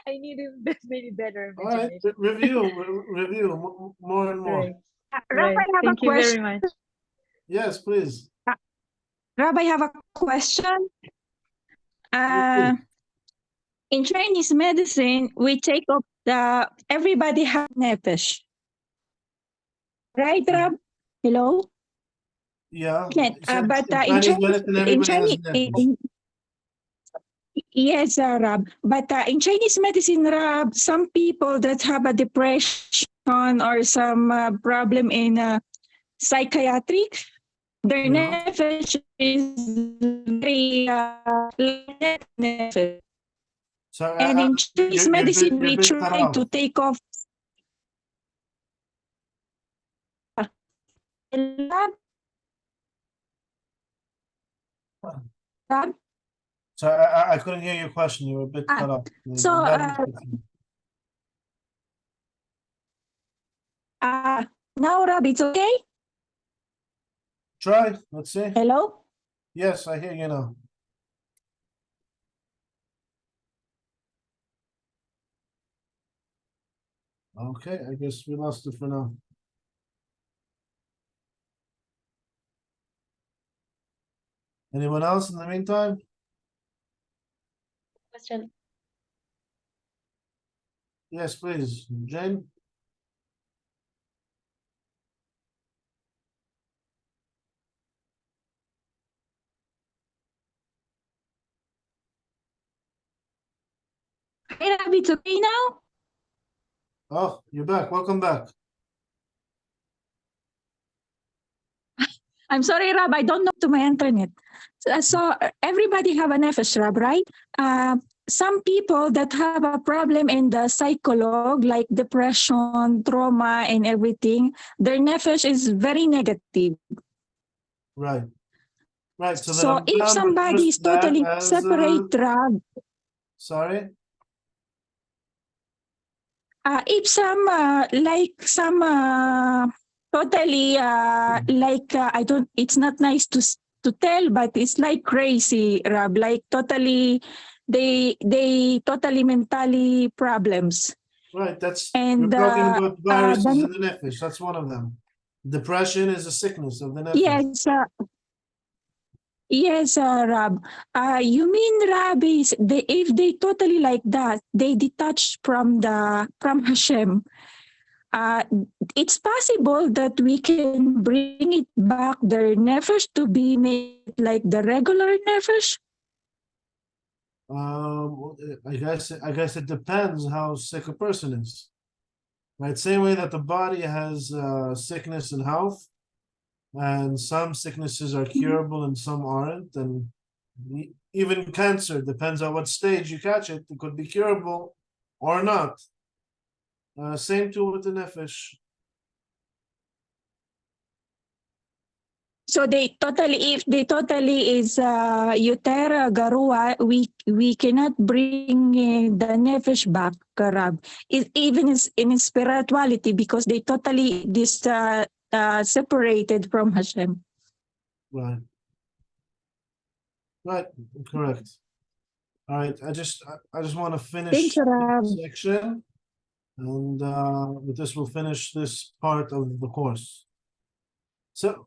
C: I need maybe better
A: All right,
C: imagination.
A: review more and more.
C: Right.
D: Rabbi,
C: Right.
D: I have a
C: Thank you very
D: question.
C: much.
A: Yes, please.
D: Rabbi, I have a question. In Chinese medicine, we take up everybody have nefesh. Right, Rab? Hello?
A: Yeah.
D: Yes, but in
A: Chinese
D: Chinese,
A: medicine,
D: in
A: everybody has
D: Chinese,
A: nefesh.
D: yes, Rab. But in Chinese medicine, Rab, some people that have a depression or some problem in psychiatric, their
A: Yeah.
D: nefesh is very nefesh.
A: So
D: And in Chinese medicine,
A: you're a
D: we
A: bit cut
D: try
A: off.
D: to take off. Rab,
A: So I couldn't hear your question. You were a bit cut off.
D: so now, Rab, it's okay?
A: Try. Let's see.
D: Hello?
A: Yes, I hear you now. Okay, I guess we lost it for now. Anyone else in the meantime?
E: Question.
A: Yes, please. Jane?
D: Hey, Rab, it's okay now?
A: Oh, you're back. Welcome back.
D: I'm sorry, Rab, I don't know to my internet. So everybody have a nefesh, Rab, right? Some people that have a problem in the psychology, like depression, trauma, and everything, their nefesh is very negative.
A: Right. Right. So,
D: So
A: the
D: if
A: Rambam
D: somebody is
A: refers to that
D: totally
A: as,
D: separate, Rab,
A: sorry?
D: if some totally I don't, it's not nice to tell, but it's like crazy, Rab, like totally they totally mentally problems.
A: Right.
D: And
A: we're talking about viruses
D: then,
A: in the nefesh. That's one of them. Depression is a sickness of the nefesh.
D: yes, Rab. You mean, Rab, is if they totally like that, they detach from Hashem. It's possible that we can bring it back their nefesh to be made like the regular nefesh.
A: I guess it depends how sick a person is. Right. Same way that the body has sickness and health, and some sicknesses are curable and some aren't, and Even cancer depends on what stage you catch it. It could be curable or not. Same too with the nefesh.
D: So if they totally is utera garua, we cannot bring the nefesh back, Karab. Even in spirituality, because they totally separated from Hashem.
A: Right. Right. Correct. All right. I just want to finish
D: Thank you, Rab.
A: this section, and with this we'll finish this part of the course. So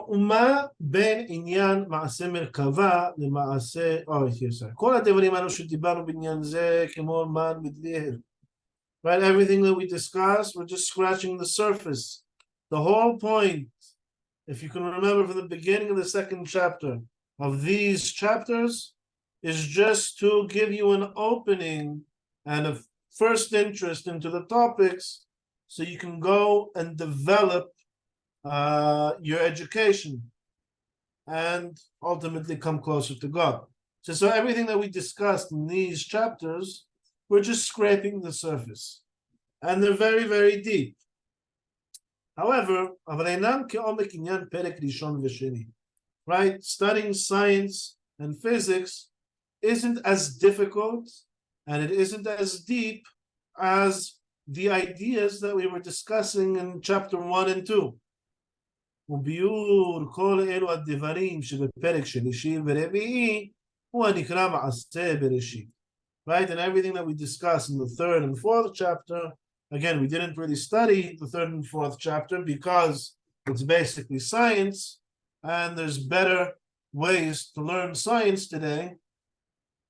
A: ומה בין עניין מעשה מרכבה למעשה, כל הדברים האלו שדיברנו בעניין זה כמו מן מדליהר. Right, everything that we discussed, we're just scratching the surface. The whole point, if you can remember from the beginning of the second chapter of these chapters, is just to give you an opening and a first interest into the topics so you can go and develop your education and ultimately come closer to God. So everything that we discussed in these chapters, we're just scraping the surface, and they're very, very deep. However, right, studying science and physics isn't as difficult and it isn't as deep as the ideas that we were discussing in chapter 1 and 2. וביאור כל אלו הדברים שבפרק שלישי ורביעי הוא הנקרא מעשה בראשית. Right, and everything that we discussed in the third and fourth chapter, again, we didn't really study the third and fourth chapter because it's basically science, and there's better ways to learn science today.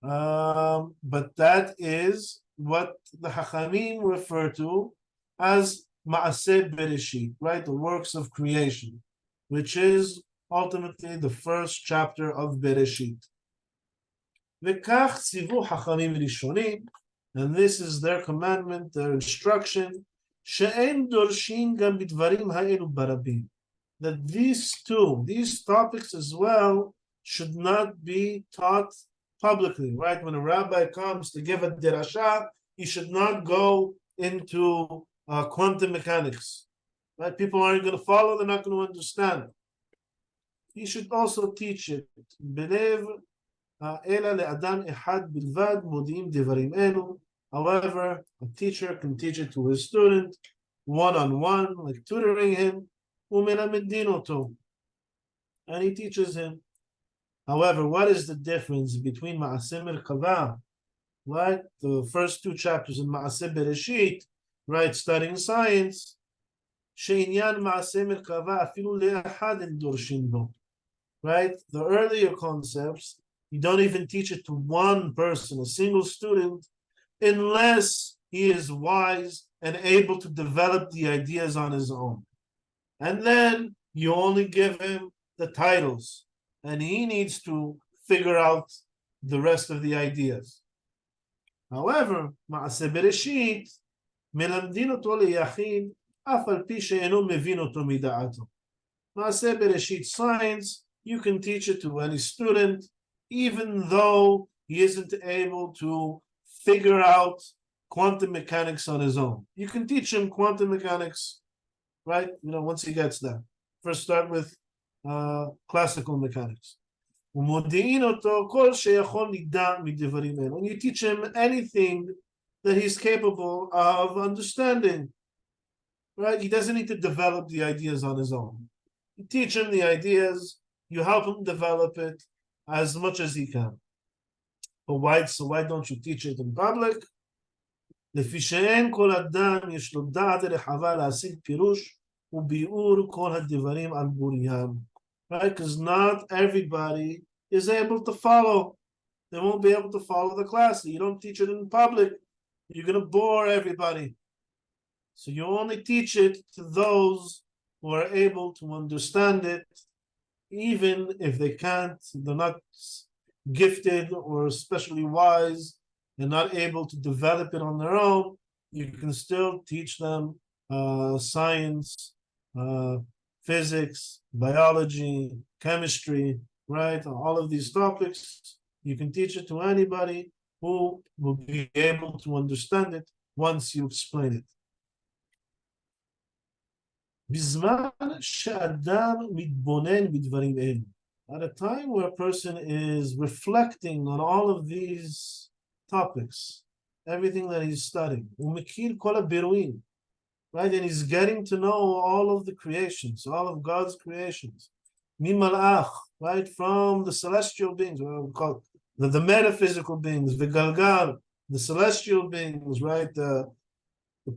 A: But that is what the Hachamim refer to as Ma'aseh Bereshit, right? The works of creation, which is ultimately the first chapter of Bereshit. וכך ציוו חכמים ראשונים, and this is their commandment, their instruction, שאין דורשים גם בדברים האלו ברבים. That these topics as well, should not be taught publicly, right? When a rabbi comes to give a derasha, he should not go into quantum mechanics, right? People aren't going to follow, they're not going to understand. He should also teach it. בלב אלא לאדם אחד בלבד מודיעים דברים אלו. However, a teacher can teach it to his student one-on-one, like tutoring him, ומלמדין אותו, and he teaches him. However, what is the difference between Ma'aseh Merkava, right, the first two chapters in Ma'aseh Bereshit, right, studying science, שעניין מעשה מרכבה אפילו לאחד אין דורשים בו, right, the earlier concepts, you don't even teach it to one person, a single student, unless he is wise and able to develop the ideas on his own. And then you only give him the titles, and he needs to figure out the rest of the ideas. However, מעשה בראשית, מלמדין אותו ליחיד, אף על פי שאינו מבין אותו מדעתו. מעשה בראשית science, you can teach it to any student, even though he isn't able to figure out quantum mechanics on his own. You can teach him quantum mechanics, right? Once he gets there. First start with classical mechanics. ומודיעין אותו כל שיכול לדע מדברים אלו. And you teach him anything that he's capable of understanding, right? He doesn't need to develop the ideas on his own. You teach him the ideas, you help him develop it as much as he can. But why don't you teach it in public? לפי שאין כל אדם יש לו דעת רחבה להשיג פירוש וביאור כל הדברים על בוריים. Right? Because not everybody is able to follow. They won't be able to follow the class. You don't teach it in public, you're going to bore everybody. So you only teach it to those who are able to understand it, even if they can't, they're not gifted or especially wise, they're not able to develop it on their own. You can still teach them science, physics, biology, chemistry, right? All of these topics, you can teach it to anybody who will be able to understand it once you explain it. בזמן שאדם מתבונן בדברים אלו, at a time where a person is reflecting on all of these topics, everything that he's studying, ומכיר כל הבירואים, right? And he's getting to know all of the creations, all of God's creations. Mimalach, right? From the celestial beings, what we call the metaphysical beings, the Galgal, the celestial beings, right? The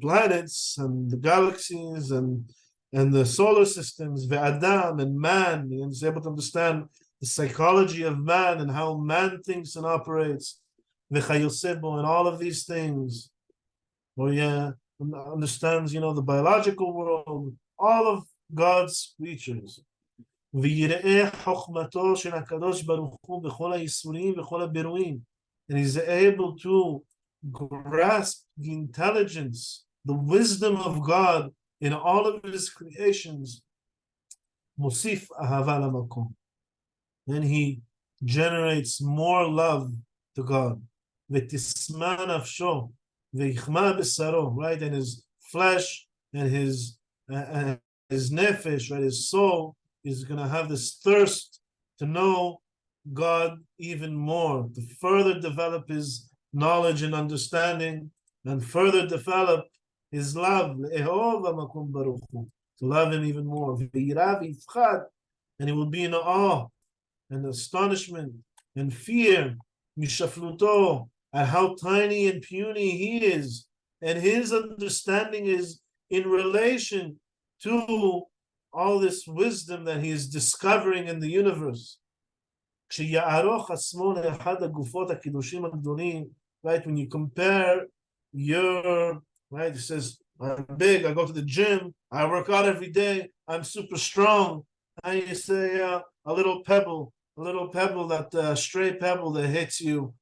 A: planets and the galaxies and the solar systems, the Adam and man, and is able to understand the psychology of man and how man thinks and operates, the Chayosebo, and all of these things. Or understands, the biological world, all of God's creatures. ויראה חוכמתו של הקדוש ברוך הוא בכל הייסורים וכל הבירואים. And he's able to grasp the intelligence, the wisdom of God in all of his creations. מוסיף אהבה למקום. Then he generates more love to God. ותשמא נפשו ויחמא בשרו, right? And his flesh and his nefesh, right? His soul is going to have this thirst to know God even more, to further develop his knowledge and understanding, and further develop his love, to love him even more. And he will be in awe and astonishment and fear at how tiny and puny he is, and his understanding is in relation to all this wisdom that he is discovering in the universe. Right, when you compare your, right, it says, I'm big, I go to the gym, I work out every day, I'm super strong, and you say a little pebble, that stray pebble that hits you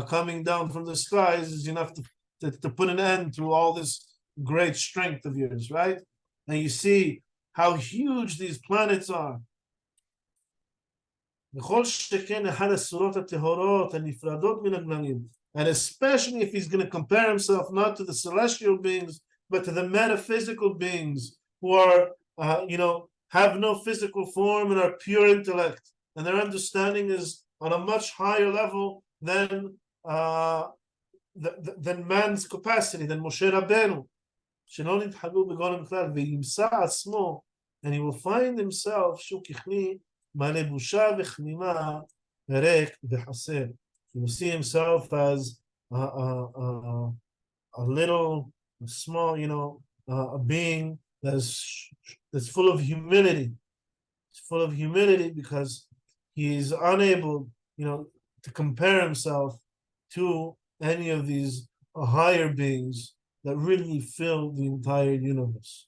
A: coming down from the skies is enough to put an end to all this great strength of yours, right? And you see how huge these planets are. And especially if he's going to compare himself not to the celestial beings, but to the metaphysical beings who are, have no physical form and are pure intellect, and their understanding is on a much higher level than man's capacity, than Moshe Rabbeinu. And he will find himself he will see himself as a little, small, a being that's full of humility. It's full of humility because he is unable, to compare himself to any of these higher beings that really fill the entire universe.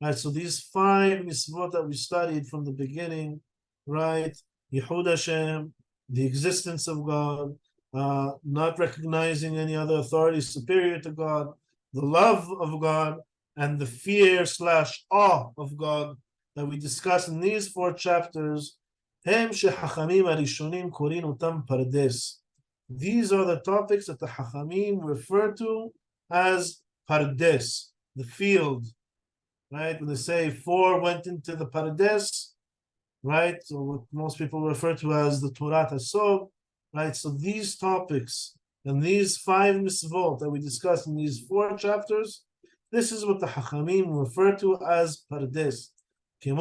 A: Right, so these 5 mitzvot that we studied from the beginning, right? Yehud Hashem, the existence of God, not recognizing any other authority superior to God, the love of God, and the fear/awe of God that we discuss in these 4 chapters. These are the topics that the Hachamim refer to as Pardess, the field. Right, when they say 4 went into the Pardess, right? So what most people refer to as the Torah Tasov, right? So these topics and these 5 mitzvot that we discussed in these 4 chapters, this is what the Hachamim refer to as Pardess. As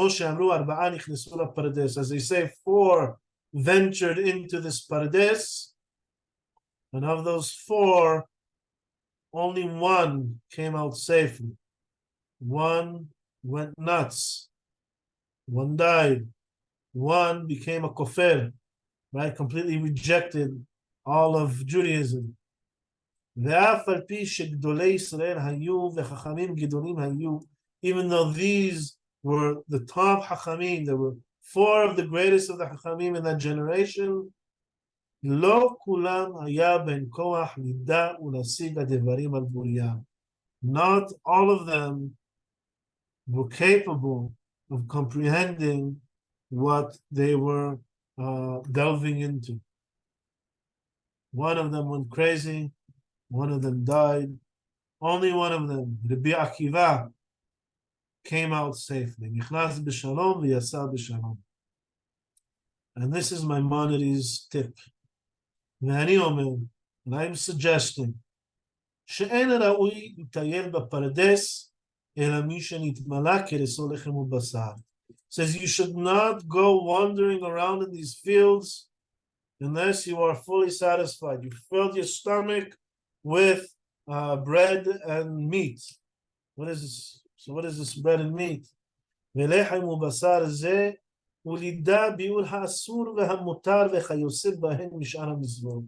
A: they say, 4 ventured into this Pardess, and of those 4, only 1 came out safely. 1 went nuts. 1 died. 1 became a kofir, right? Completely rejected all of Judaism. Even though these were the top Hachamim, there were 4 of the greatest of the Hachamim in that generation, לא כולם היה בין כוח לידע ולהשיג הדברים על בוריים. Not all of them were capable of comprehending what they were delving into. One of them went crazy, one of them died. Only one of them, Rabbi Akiva, came out safely. Nichnas b'shalom v'yasa b'shalom. And this is Maimonides' tip. Ve'ani omer, and I'm suggesting, she'en ra'ui l'tayel b'Pardess אלא מי שנתמלא כרסו לחם ובשר. Says you should not go wandering around in these fields unless you are fully satisfied. You filled your stomach with bread and meat. What is this? So what is this bread and meat? ולחם ובשר זה ולידע ביעול האסור והמותר וכיוצא בהן משאר המצוות.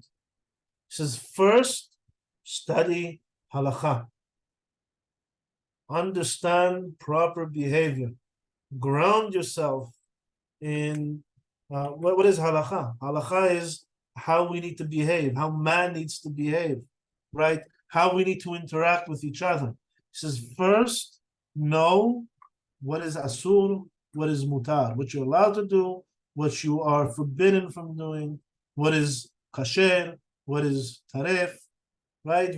A: Says first study halakha. Understand proper behavior. Ground yourself in what is halakha? Halakha is how we need to behave, how man needs to behave, right? How we need to interact with each other. He says, first, know what is asur, what is mutar, what you're allowed to do, what you are forbidden from doing, what is kasher, what is taref, right?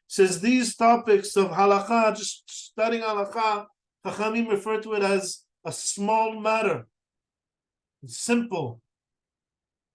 A: Says these topics of halakha, just studying halakha, Chachamim refer to it as a small matter. It's simple.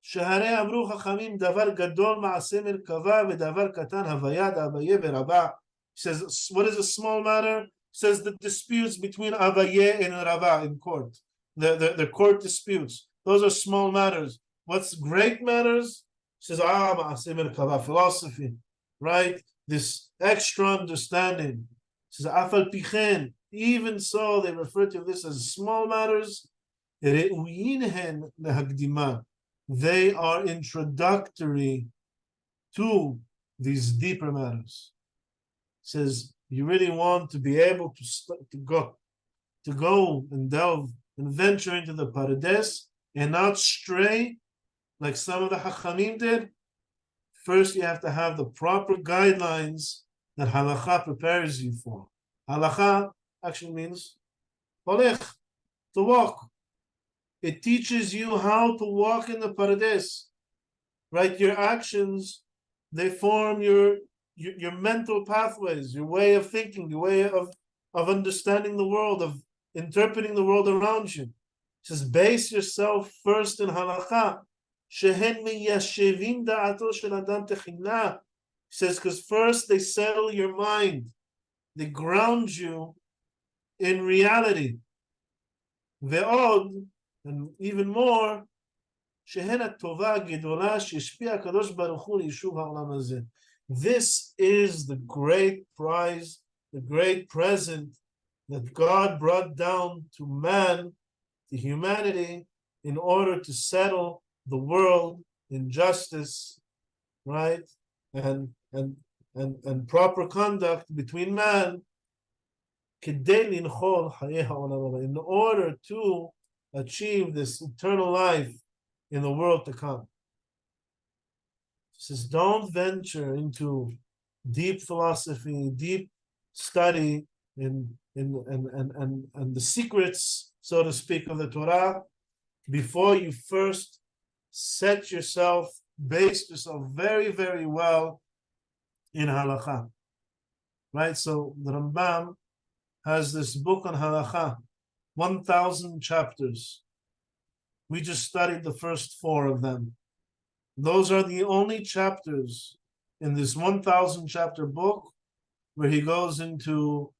A: שהרי אמרו חכמים דבר גדול מעשה מרכבה ודבר קטן הוויה דאביה ורבה. Says, what is a small matter? Says the disputes between Abaye and Rava in court. The court disputes. Those are small matters. What's great matters? Says, מעשה מרכבה, philosophy, right? This extra understanding. Says, אף על פי כן, even so, they refer to this as small matters. ראויין הן להקדימה. They are introductory to these deeper matters. It says you really want to be able to go and delve and venture into the Pardess and not stray like some of the Hachamim did. First, you have to have the proper guidelines that halakha prepares you for. Halakha actually means holech, to walk. It teaches you how to walk in the Pardess, right? Your actions, they form your mental pathways, your way of thinking, your way of understanding the world, of interpreting the world around you. It says, base yourself first in halakha. Shehen miyashevim da'ato shel adam techina. It says, because first they settle your mind, they ground you in reality. Ve'od, and even more, this is the great prize, the great present that God brought down to man, to humanity, in order to settle the world in justice, right? And proper conduct between man, in order to achieve this eternal life in the world to come. It says, don't venture into deep philosophy, deep study in the secrets, so to speak, of the Torah, before you first base yourself very, very well in halakha. Right? So the Rambam has this book on halakha, 1,000 chapters. We just studied the first 4 of them. Those are the only chapters in this 1,000 chapter book where he goes into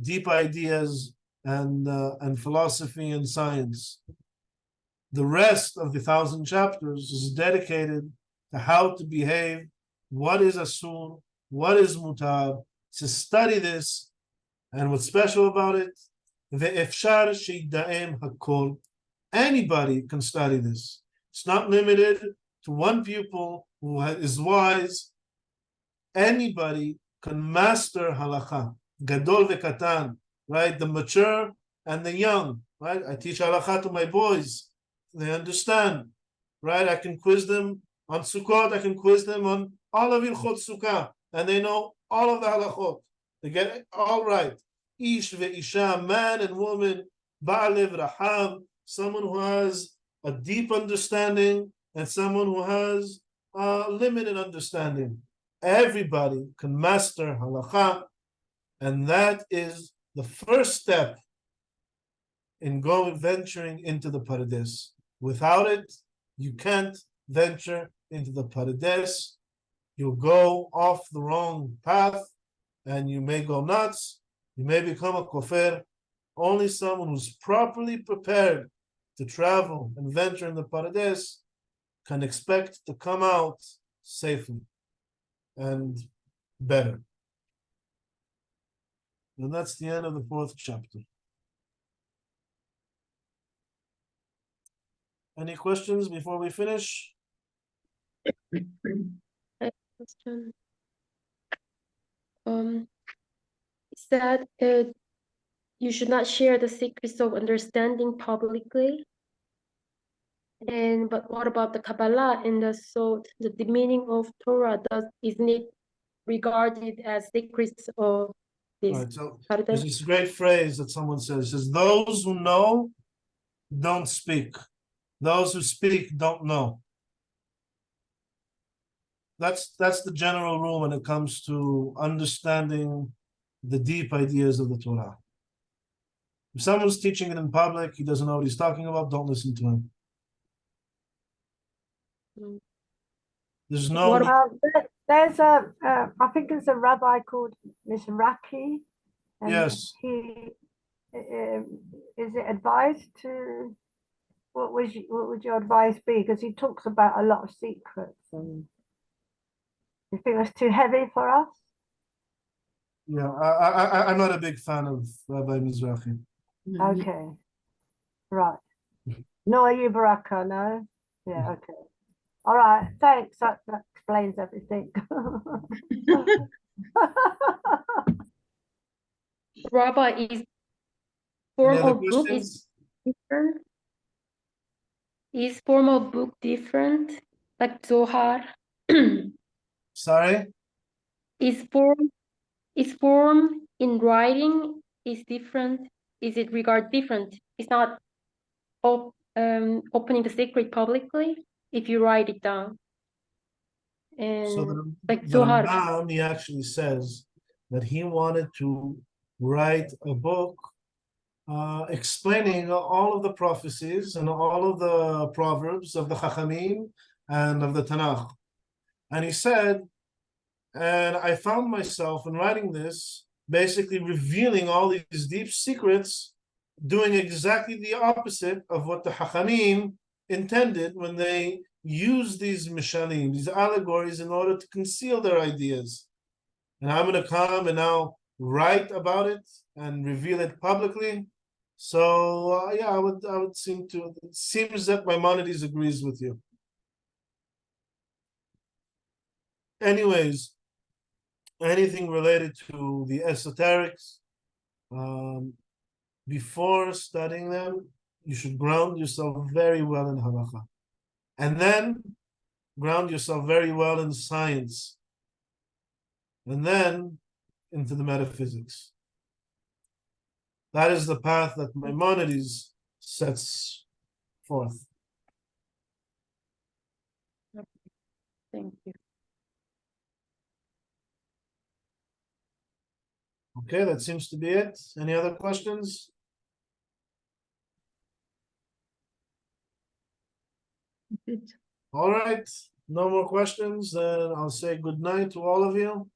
A: deep ideas and philosophy and science. The rest of the 1,000 chapters is dedicated to how to behave, what is asur, what is mutar, to study this. And what's special about it, ve'efshar sheida'em hakol. Anybody can study this. It's not limited to one pupil who is wise. Anybody can master halakha, gadol ve'katan, right? The mature and the young, right? I teach halakha to my boys. They understand, right? I can quiz them on Sukkot. I can quiz them on all of Ilchot Sukkah, and they know all of the halachot. They get it all right. Ish ve'isha, man and woman, ba'alev rahav, someone who has a deep understanding and someone who has a limited understanding. Everybody can master halakha, and that is the first step in venturing into the Pardess. Without it, you can't venture into the Pardess. You'll go off the wrong path, and you may go nuts. You may become a kofir. Only someone who's properly prepared to travel and venture in the Pardess can expect to come out safely and better. And that's the end of the 4th chapter. Any questions before we finish?
E: Question. Is that you should not share the secrets of understanding publicly? But what about the Kabbalah and the Sod? The meaning of Torah, isn't it regarded as secrets of this?
A: Right, so
E: Pardess?
A: there's this great phrase that someone says, those who know don't speak. Those who speak don't know. That's the general rule when it comes to understanding the deep ideas of the Torah. If someone's teaching it in public, he doesn't know what he's talking about, don't listen to him.
E: Mm.
A: There's no
E: What
B: There's I think there's a rabbi called Mizrahi, and
A: Yes.
B: he is it advised to, what would your advice be? Because he talks about a lot of secrets, and you think that's too heavy for us?
A: Yeah, I'm not a big fan of Rabbi Mizrahi.
B: Okay, right. No, are you Baraka? No. Yeah. Okay. All right. Thanks. That explains everything.
E: Rabbi, is
A: Any
E: form
A: other
E: of book
A: questions?
E: is different? Is form of book different? Like Zohar?
A: Sorry?
E: Is form in writing is different? Is it regard different? It's not opening the secret publicly if you write it down. And
A: So the
E: like Zohar.
A: Rambam, he actually says that he wanted to write a book explaining all of the prophecies and all of the proverbs of the Chachamim and of the Tanakh. And he said, and I found myself in writing this, basically revealing all these deep secrets, doing exactly the opposite of what the Chachamim intended when they used these mishalim, these allegories, in order to conceal their ideas. And I'm going to come and now write about it and reveal it publicly. So yeah, I would seem to. It seems that Maimonides agrees with you. Anyways, anything related to the esoterics, before studying them, you should ground yourself very well in halakha, and then ground yourself very well in science, and then into the metaphysics. That is the path that Maimonides sets forth.
E: Thank you.
A: Okay, that seems to be it. Any other questions? All right, no more questions. Then I'll say good night to all of you.